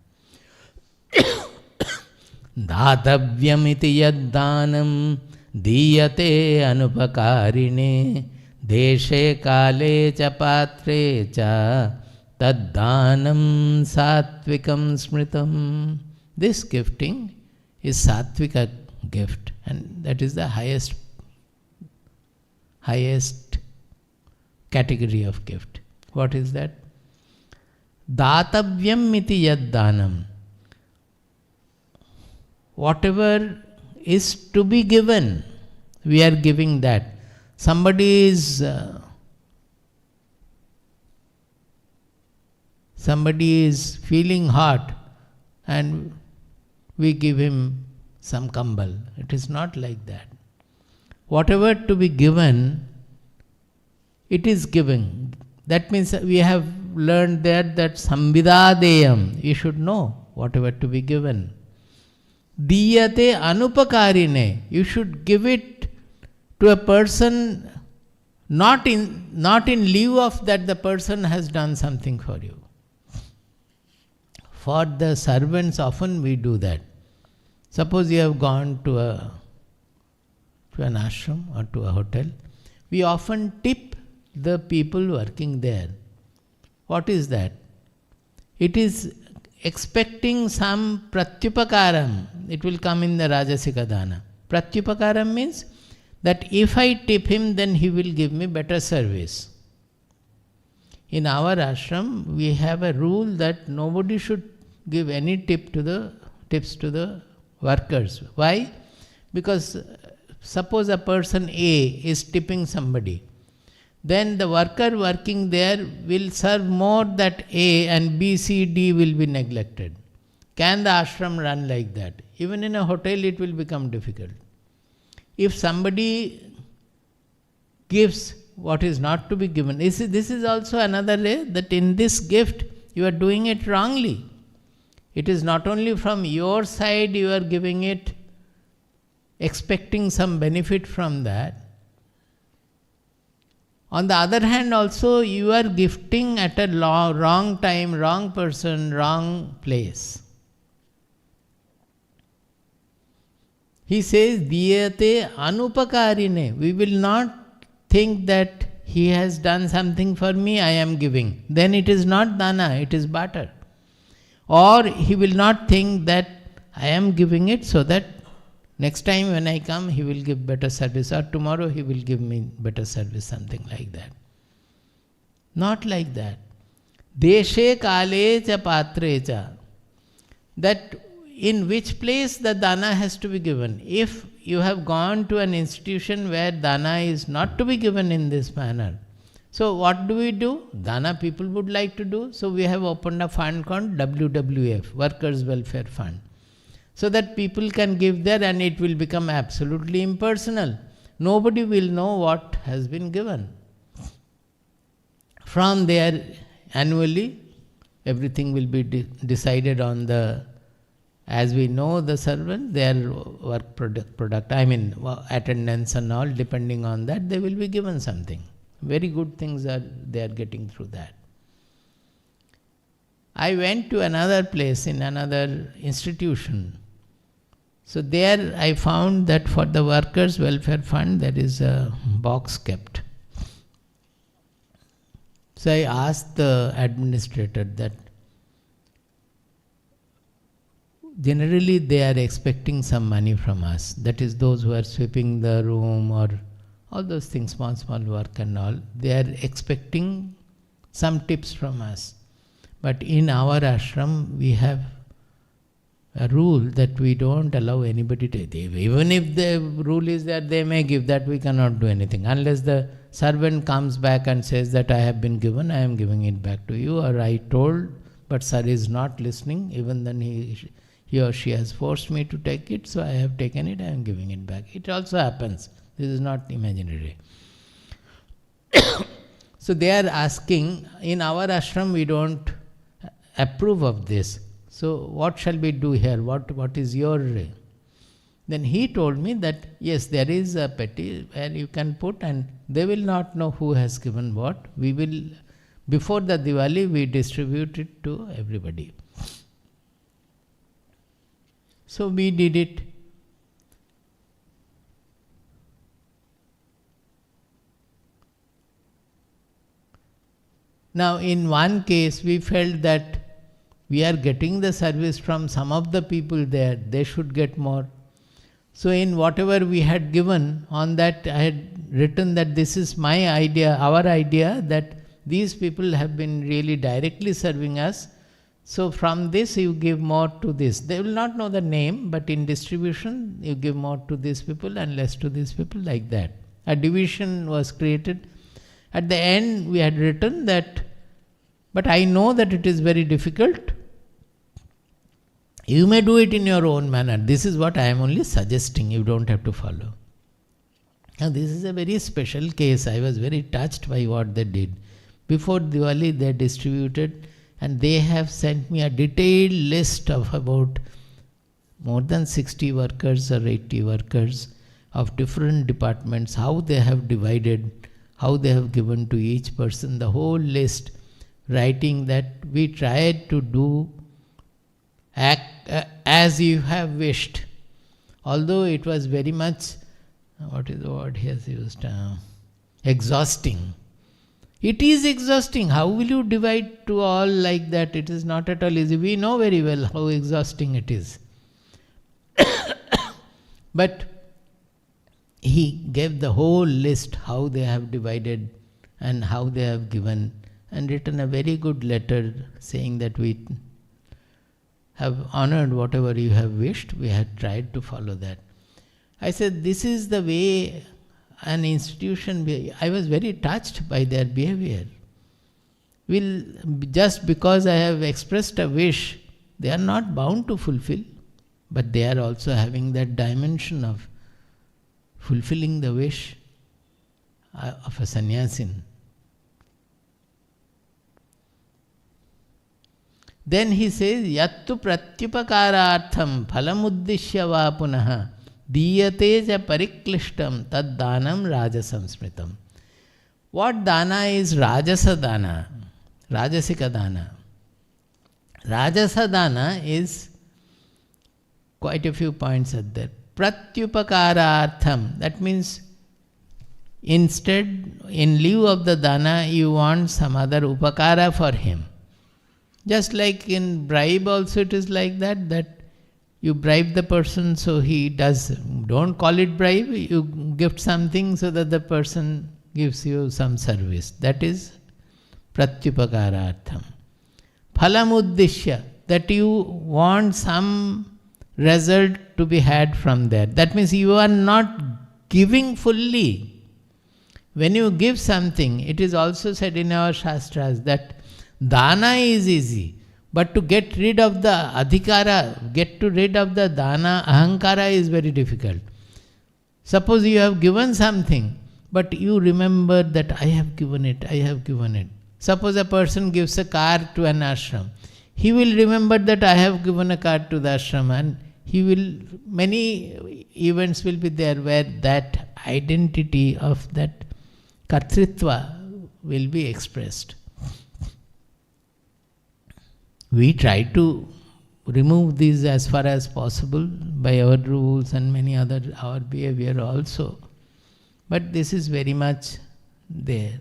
Speaker 1: Dhatavyam iti yad danam diyate anupakarine deshe kale cha patre cha tad danam sattvikam smritam. This gifting is sattvika gift, and that is the highest category of gift. What is that? Datavyam iti yad danam. Whatever is to be given, we are giving that. Somebody is feeling hot and we give him some kambal. It is not like that. Whatever to be given, it is given. That means we have learned that samvidadeyam, you should know whatever to be given. Diyate anupakarine, you should give it to a person not in lieu of that the person has done something for you. For the servants often we do that. Suppose you have gone to an ashram or to a hotel, we often tip the people working there. What is that? It is expecting some pratyupakaram. It will come in the rajasika dana. Pratyupakaram means that if I tip him, then he will give me better service. In our ashram, we have a rule that nobody should give any tips to the workers. Why? Because suppose a person A is tipping somebody, then the worker working there will serve more that A and B, C, D will be neglected. Can the ashram run like that? Even in a hotel it will become difficult. If somebody gives what is not to be given, this is also another way that in this gift you are doing it wrongly. It is not only from your side you are giving it, expecting some benefit from that. On the other hand also you are gifting at a wrong time, wrong person, wrong place. He says, Diyate anupakarine. We will not think that he has done something for me, I am giving. Then it is not dana, it is barter. Or he will not think that I am giving it so that next time when I come he will give better service, or tomorrow he will give me better service, something like that. Not like that. Deshe kale cha patre cha. That in which place the dana has to be given. If you have gone to an institution where dana is not to be given in this manner, so what do? Dana people would like to do. So we have opened a fund called WWF, Workers' Welfare Fund, so that people can give there and it will become absolutely impersonal. Nobody will know what has been given. From there, annually, everything will be decided on the, as we know the servant, their work product, attendance and all, depending on that, they will be given something. Very good things they are getting through that. I went to another place in another institution. So there I found that for the Workers' Welfare Fund there is a box kept. So I asked the administrator that generally they are expecting some money from us. That is those who are sweeping the room or all those things, small work and all. They are expecting some tips from us. But in our ashram we have a rule that we don't allow anybody to give. Even if the rule is that they may give, that we cannot do anything. Unless the servant comes back and says that I have been given, I am giving it back to you, or I told, but sir is not listening, even then he or she has forced me to take it, so I have taken it, I am giving it back. It also happens. This is not imaginary. So they are asking, in our ashram we don't approve of this. So what shall we do here? What is your... Then he told me that yes, there is a petty where you can put, and they will not know who has given what. We will, before the Diwali, we distribute it to everybody. So we did it. Now in one case we felt that we are getting the service from some of the people there, they should get more. So in whatever we had given, on that I had written that this is my idea, our idea, that these people have been really directly serving us. So from this you give more to this. They will not know the name, but in distribution you give more to these people and less to these people, like that. A division was created. At the end we had written that, but I know that it is very difficult. You may do it in your own manner. This is what I am only suggesting. You don't have to follow. Now this is a very special case. I was very touched by what they did. Before Diwali they distributed, and they have sent me a detailed list of about more than 60 workers or 80 workers of different departments, how they have divided, how they have given to each person, the whole list, writing that we tried to do act as you have wished. Although it was very much, what is the word he has used? Exhausting. It is exhausting. How will you divide to all like that? It is not at all easy. We know very well how exhausting it is. But he gave the whole list, how they have divided and how they have given, and written a very good letter saying that we have honored whatever you have wished. We had tried to follow that. I said, this is the way an institution, I was very touched by their behavior. Just because I have expressed a wish, they are not bound to fulfill, but they are also having that dimension of fulfilling the wish of a sannyasin. Then he says, Yattu pratyupakarartham phalamuddishya va punaha diyate ja pariklishtam tad danam rajasamsmritam. What dana is Rajasa dana? Rajasika dana. Rajasa dana is quite a few points at there. Pratyupakarartham, that means instead, in lieu of the dana, you want some other upakara for him. Just like in bribe also it is like that, that you bribe the person so he does. Don't call it bribe, you gift something so that the person gives you some service. That is pratyupakarartham. Phalamuddishya, that you want some result to be had from there. That means you are not giving fully. When you give something, it is also said in our Shastras that dana is easy, but to get rid of the adhikara, get rid of the dana, ahankara is very difficult. Suppose you have given something, but you remember that I have given it. Suppose a person gives a car to an ashram. He will remember that I have given a car to the ashram, and many events will be there where that identity of that kartritva will be expressed. We try to remove these as far as possible by our rules and many other, our behavior also. But this is very much there.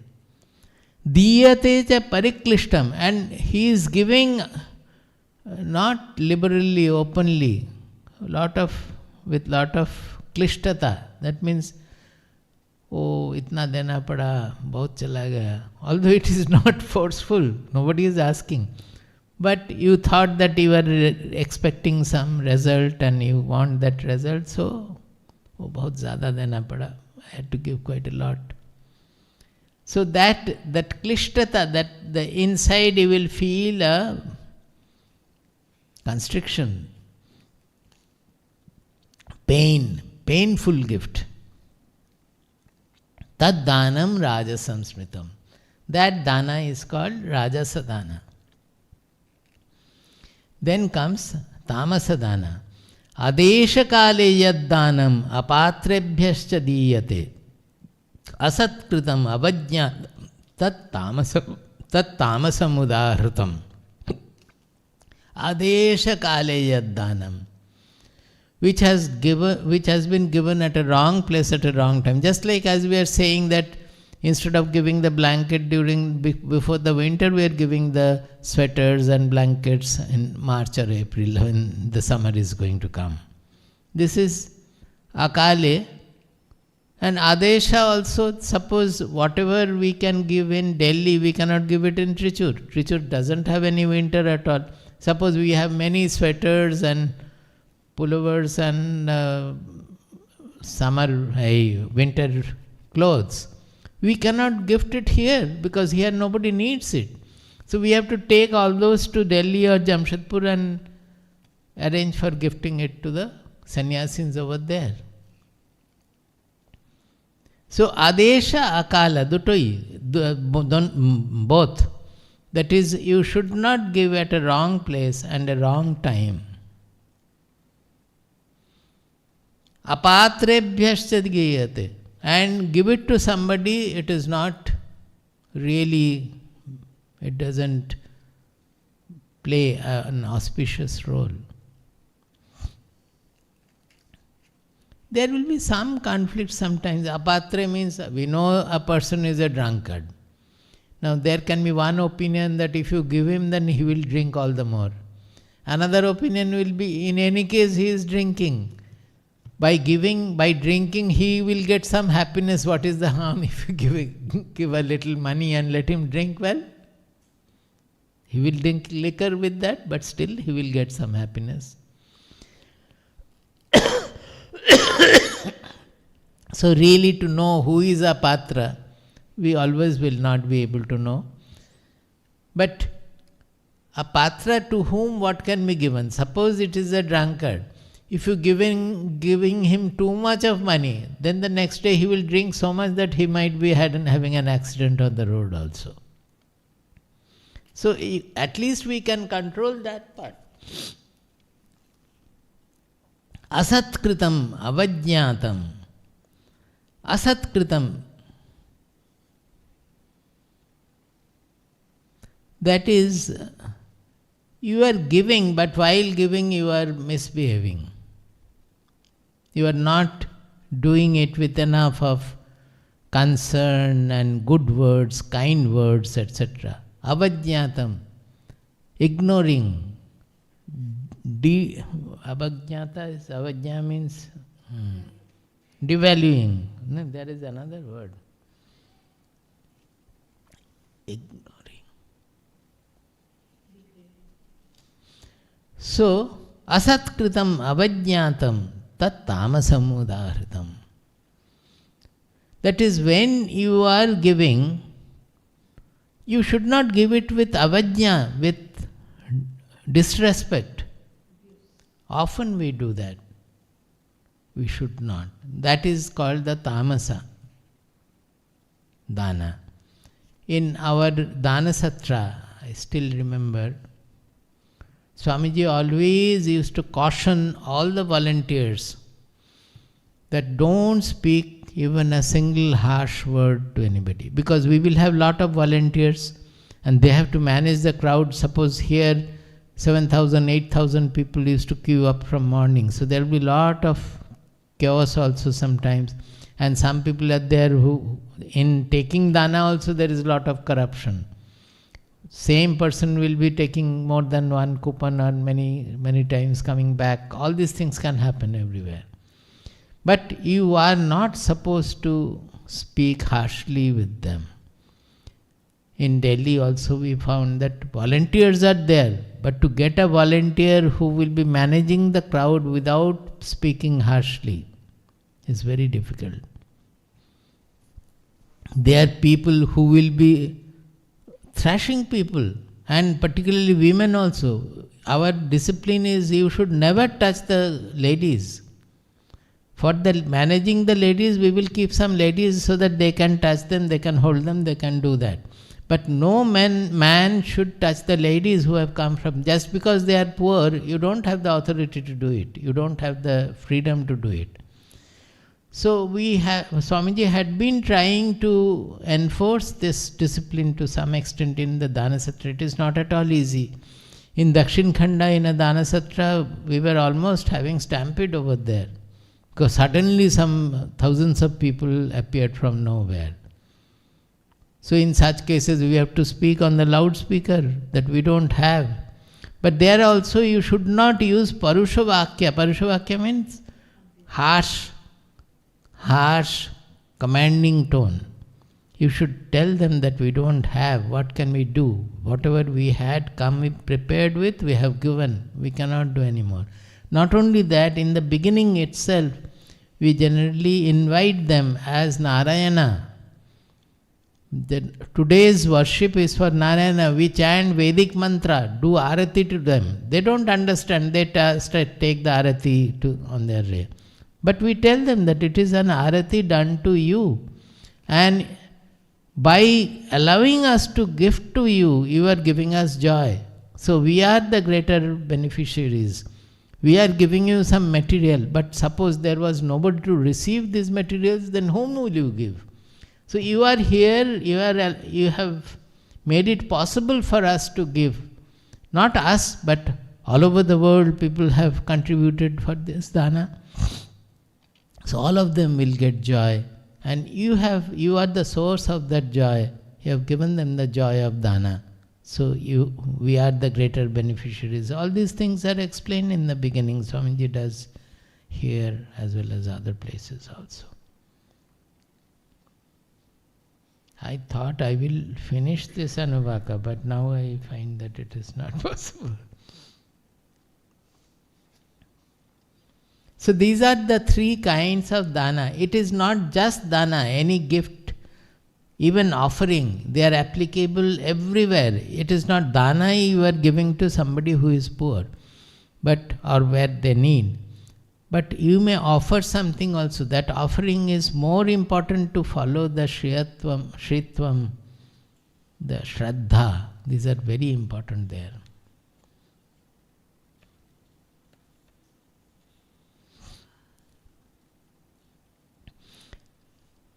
Speaker 1: Diyate cha pariklishtam, and he is giving not liberally, openly, with lot of klishtata. That means, oh, itna dena pada, bahut chala gaya. Although it is not forceful, nobody is asking. But you thought that you were expecting some result and you want that result, so oh, bahut zyada dena pada. I had to give quite a lot. So that klishtata, that the inside you will feel a constriction, painful gift. Tad danam rajasamsmritam. That dana is called rajasa dana. Then comes tamasa dana. Adesha kale yad danam apatrebhyascha diyate asatkritam avajña tat tamasam udahritam. Adesha kale yad danam, which has been given at a wrong place at a wrong time. Just like as we are saying that instead of giving the blanket before the winter, we are giving the sweaters and blankets in March or April when the summer is going to come. This is akale. And adesha also, suppose whatever we can give in Delhi, we cannot give it in Trichur. Trichur doesn't have any winter at all. Suppose we have many sweaters and pullovers and winter clothes. We cannot gift it here because here nobody needs it. So we have to take all those to Delhi or Jamshedpur and arrange for gifting it to the sannyasins over there. So adesha akala, both. That is, you should not give at a wrong place and a wrong time. Apatrebhyascha giyate. And give it to somebody, it is not really, it doesn't play an auspicious role. There will be some conflict sometimes. Apatre means we know a person is a drunkard. Now there can be one opinion that if you give him, then he will drink all the more. Another opinion will be, in any case he is drinking. By drinking, he will get some happiness. What is the harm if you give a little money and let him drink? Well, he will drink liquor with that, but still he will get some So really to know who is a patra, we always will not be able to know. But a patra to whom what can be given? Suppose it is a drunkard. If you giving him too much of money, then the next day he will drink so much that he might be having an accident on the road also. So at least we can control that part. Asatkritam avajñātam. Asatkritam. That is, you are giving, but while giving you are misbehaving. You are not doing it with enough of concern and good words, kind words, etc. Avajñātam. Ignoring. Avajñāta is, avajñā means devaluing. No, there is another word. Ignoring. So, asatkritam avajñātam tat tamasam udahritam. That is, when you are giving, you should not give it with avajñā, with disrespect. Often we do that. We should not. That is called the tamasa dana. In our dana satra, I still remember, Swamiji always used to caution all the volunteers that don't speak even a single harsh word to anybody, because we will have lot of volunteers and they have to manage the crowd. Suppose here 7,000, 8,000 people used to queue up from morning, so there will be lot of chaos also sometimes, and some people are there who, in taking dana also there is a lot of corruption. Same person will be taking more than one coupon or many times coming back. All these things can happen everywhere. But you are not supposed to speak harshly with them. In Delhi also we found that volunteers are there, but to get a volunteer who will be managing the crowd without speaking harshly is very difficult. There are people who will be thrashing people, and particularly women also. Our discipline is you should never touch the ladies. For the managing the ladies, we will keep some ladies so that they can touch them, they can hold them, they can do that. But no man should touch the ladies who have come from, just because they are poor, you don't have the authority to do it. You don't have the freedom to do it. So Swamiji had been trying to enforce this discipline to some extent in the Dana Satra. It is not at all easy. In Dakshin Khanda, in a Dana Satra, we were almost having stampede over there, because suddenly some thousands of people appeared from nowhere. So in such cases, we have to speak on the loudspeaker that we don't have. But there also you should not use Parusha Vakya. Parusha Vakya means harsh, commanding tone. You should tell them that we don't have, what can we do? Whatever we had come prepared with, we have given. We cannot do anymore. Not only that, in the beginning itself, we generally invite them as Narayana. Today's worship is for Narayana. We chant Vedic mantra, do arati to them. They don't understand, they take the arati on their way. But we tell them that it is an arati done to you. And by allowing us to give to you, you are giving us joy. So we are the greater beneficiaries. We are giving you some material, but suppose there was nobody to receive these materials, then whom will you give? So you are here, you have made it possible for us to give. Not us, but all over the world people have contributed for this dana. So all of them will get joy. And you are the source of that joy. You have given them the joy of dana. So we are the greater beneficiaries. All these things are explained in the beginning. Swamiji does here as well as other places also. I thought I will finish this Anuvaka, but now I find that it is not possible. So these are the three kinds of dana. It is not just dana, any gift, even offering, they are applicable everywhere. It is not dana you are giving to somebody who is poor, but or where they need. But you may offer something also. That offering is more important to follow the shritvam, the shraddha. These are very important there.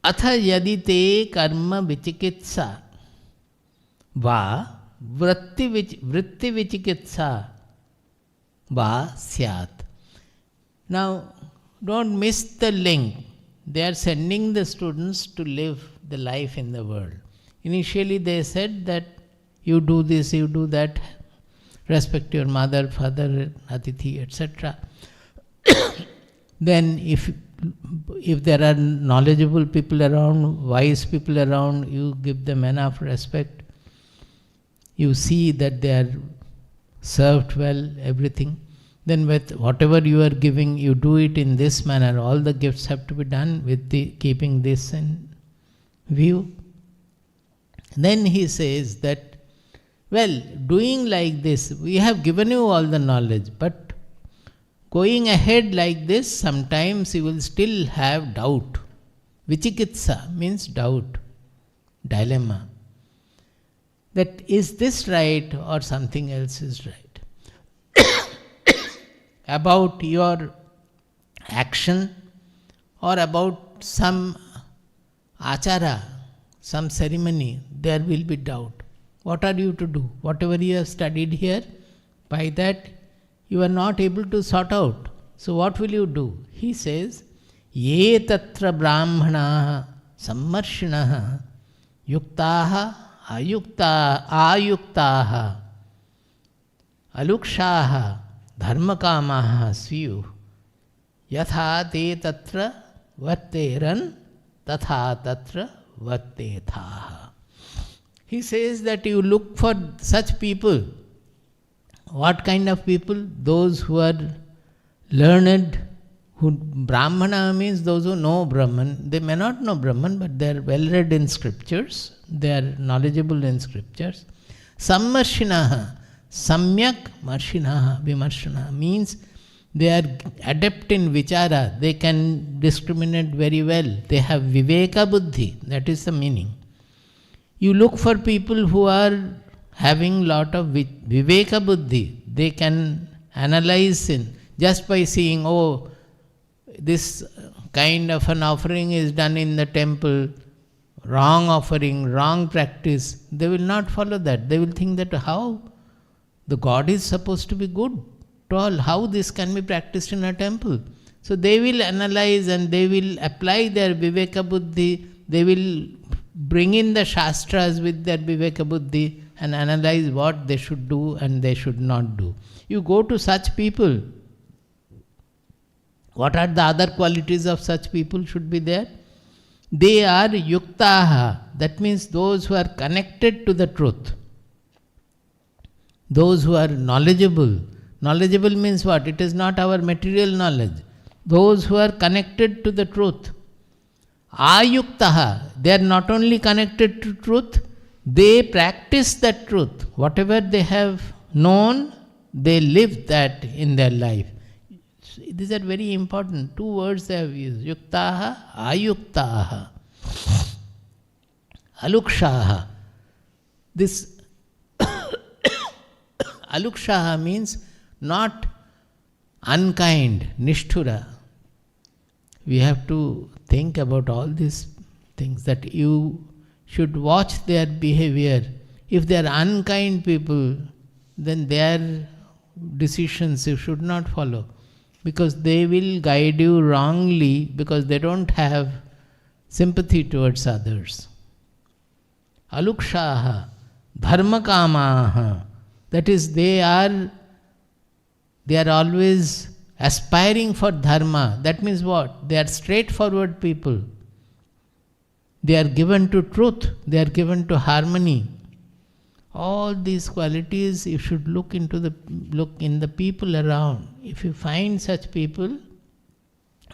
Speaker 1: Atha yadi te karma vichikitsa va vritti vichikitsa va syat. Now, don't miss the link. They are sending the students to live the life in the world. Initially they said that you do this, you do that, respect your mother, father, atithi, etc. Then if there are knowledgeable people around, wise people around, you give them enough respect. You see that they are served well, everything. Then with whatever you are giving, you do it in this manner. All the gifts have to be done with keeping this in view. Then he says that, well, doing like this, we have given you all the knowledge, but going ahead like this, sometimes you will still have doubt. Vichikitsa means doubt, dilemma. That is this right or something else is right? About your action or about some achara, some ceremony, there will be doubt. What are you to do? Whatever you have studied here, by that you are not able to sort out. So what will you do? He says, ye tatra brahmanaha sammarshinaha yuktaha ayuktaha alukshaha Dharma kamaha sviyu yatha te tatra varteran tatha tatra vartethaha. He says that you look for such people. What kind of people? Those who are learned, who Brahmana means those who know Brahman. They may not know Brahman, but they are well read in scriptures. They are knowledgeable in scriptures. Sammarshinaha. Samyak marshinaha, vimarshana means they are adept in vichara. They can discriminate very well. They have viveka buddhi. That is the meaning. You look for people who are having lot of viveka buddhi. They can analyze sin. Just by seeing, oh, this kind of an offering is done in the temple, wrong offering, wrong practice, they will not follow that. They will think that how? The God is supposed to be good to all. How this can be practiced in a temple? So they will analyze and they will apply their viveka buddhi. They will bring in the shastras with their viveka buddhi and analyze what they should do and they should not do. You go to such people. What are the other qualities of such people should be there? They are yuktaha. That means those who are connected to the truth. Those who are knowledgeable. Knowledgeable means what? It is not our material knowledge. Those who are connected to the truth. Ayuktaha. They are not only connected to truth, they practice that truth. Whatever they have known, they live that in their life. These are very important. Two words they have used. Yuktaha, ayuktaha. Alukshaha. This alukshaha means not unkind, nishthura. We have to think about all these things, that you should watch their behavior. If they are unkind people, then their decisions you should not follow, because they will guide you wrongly, because they don't have sympathy towards others. Alukshaha, dharma kamaha. That is, they are always aspiring for dharma. That means what? They are straightforward people. They are given to truth. They are given to harmony. All these qualities you should look in the people around. If you find such people,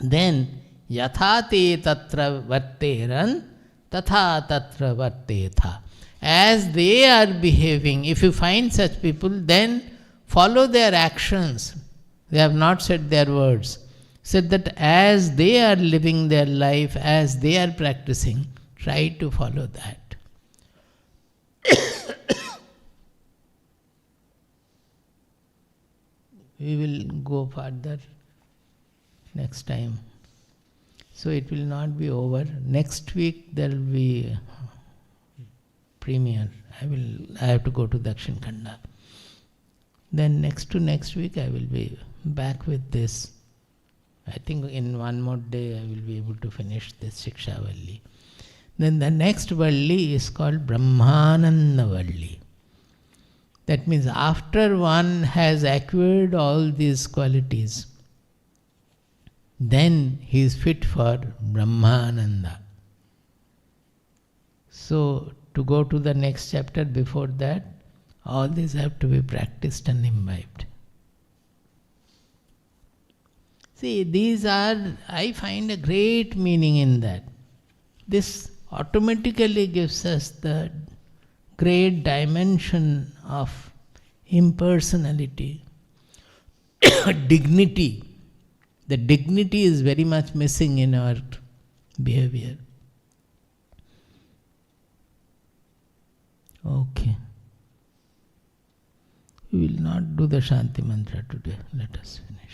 Speaker 1: then yatha te tatra varteran tatha tatra vartetha. As they are behaving, if you find such people, then follow their actions. They have not said their words. Said that as they are living their life, as they are practicing, try to follow that. We will go further next time. So it will not be over. Next week there will be premiere. I have to go to Dakshin Khanda. Then next to next week I will be back with this. I think in one more day I will be able to finish this Shiksha Valli. Then the next Valli is called Brahmananda Valli. That means after one has acquired all these qualities, then he is fit for Brahmananda. So to go to the next chapter, before that, all these have to be practiced and imbibed. See, these are, I find a great meaning in that. This automatically gives us the great dimension of impersonality, dignity. The dignity is very much missing in our behavior. Okay. We will not do the Shanti Mantra today. Let us finish.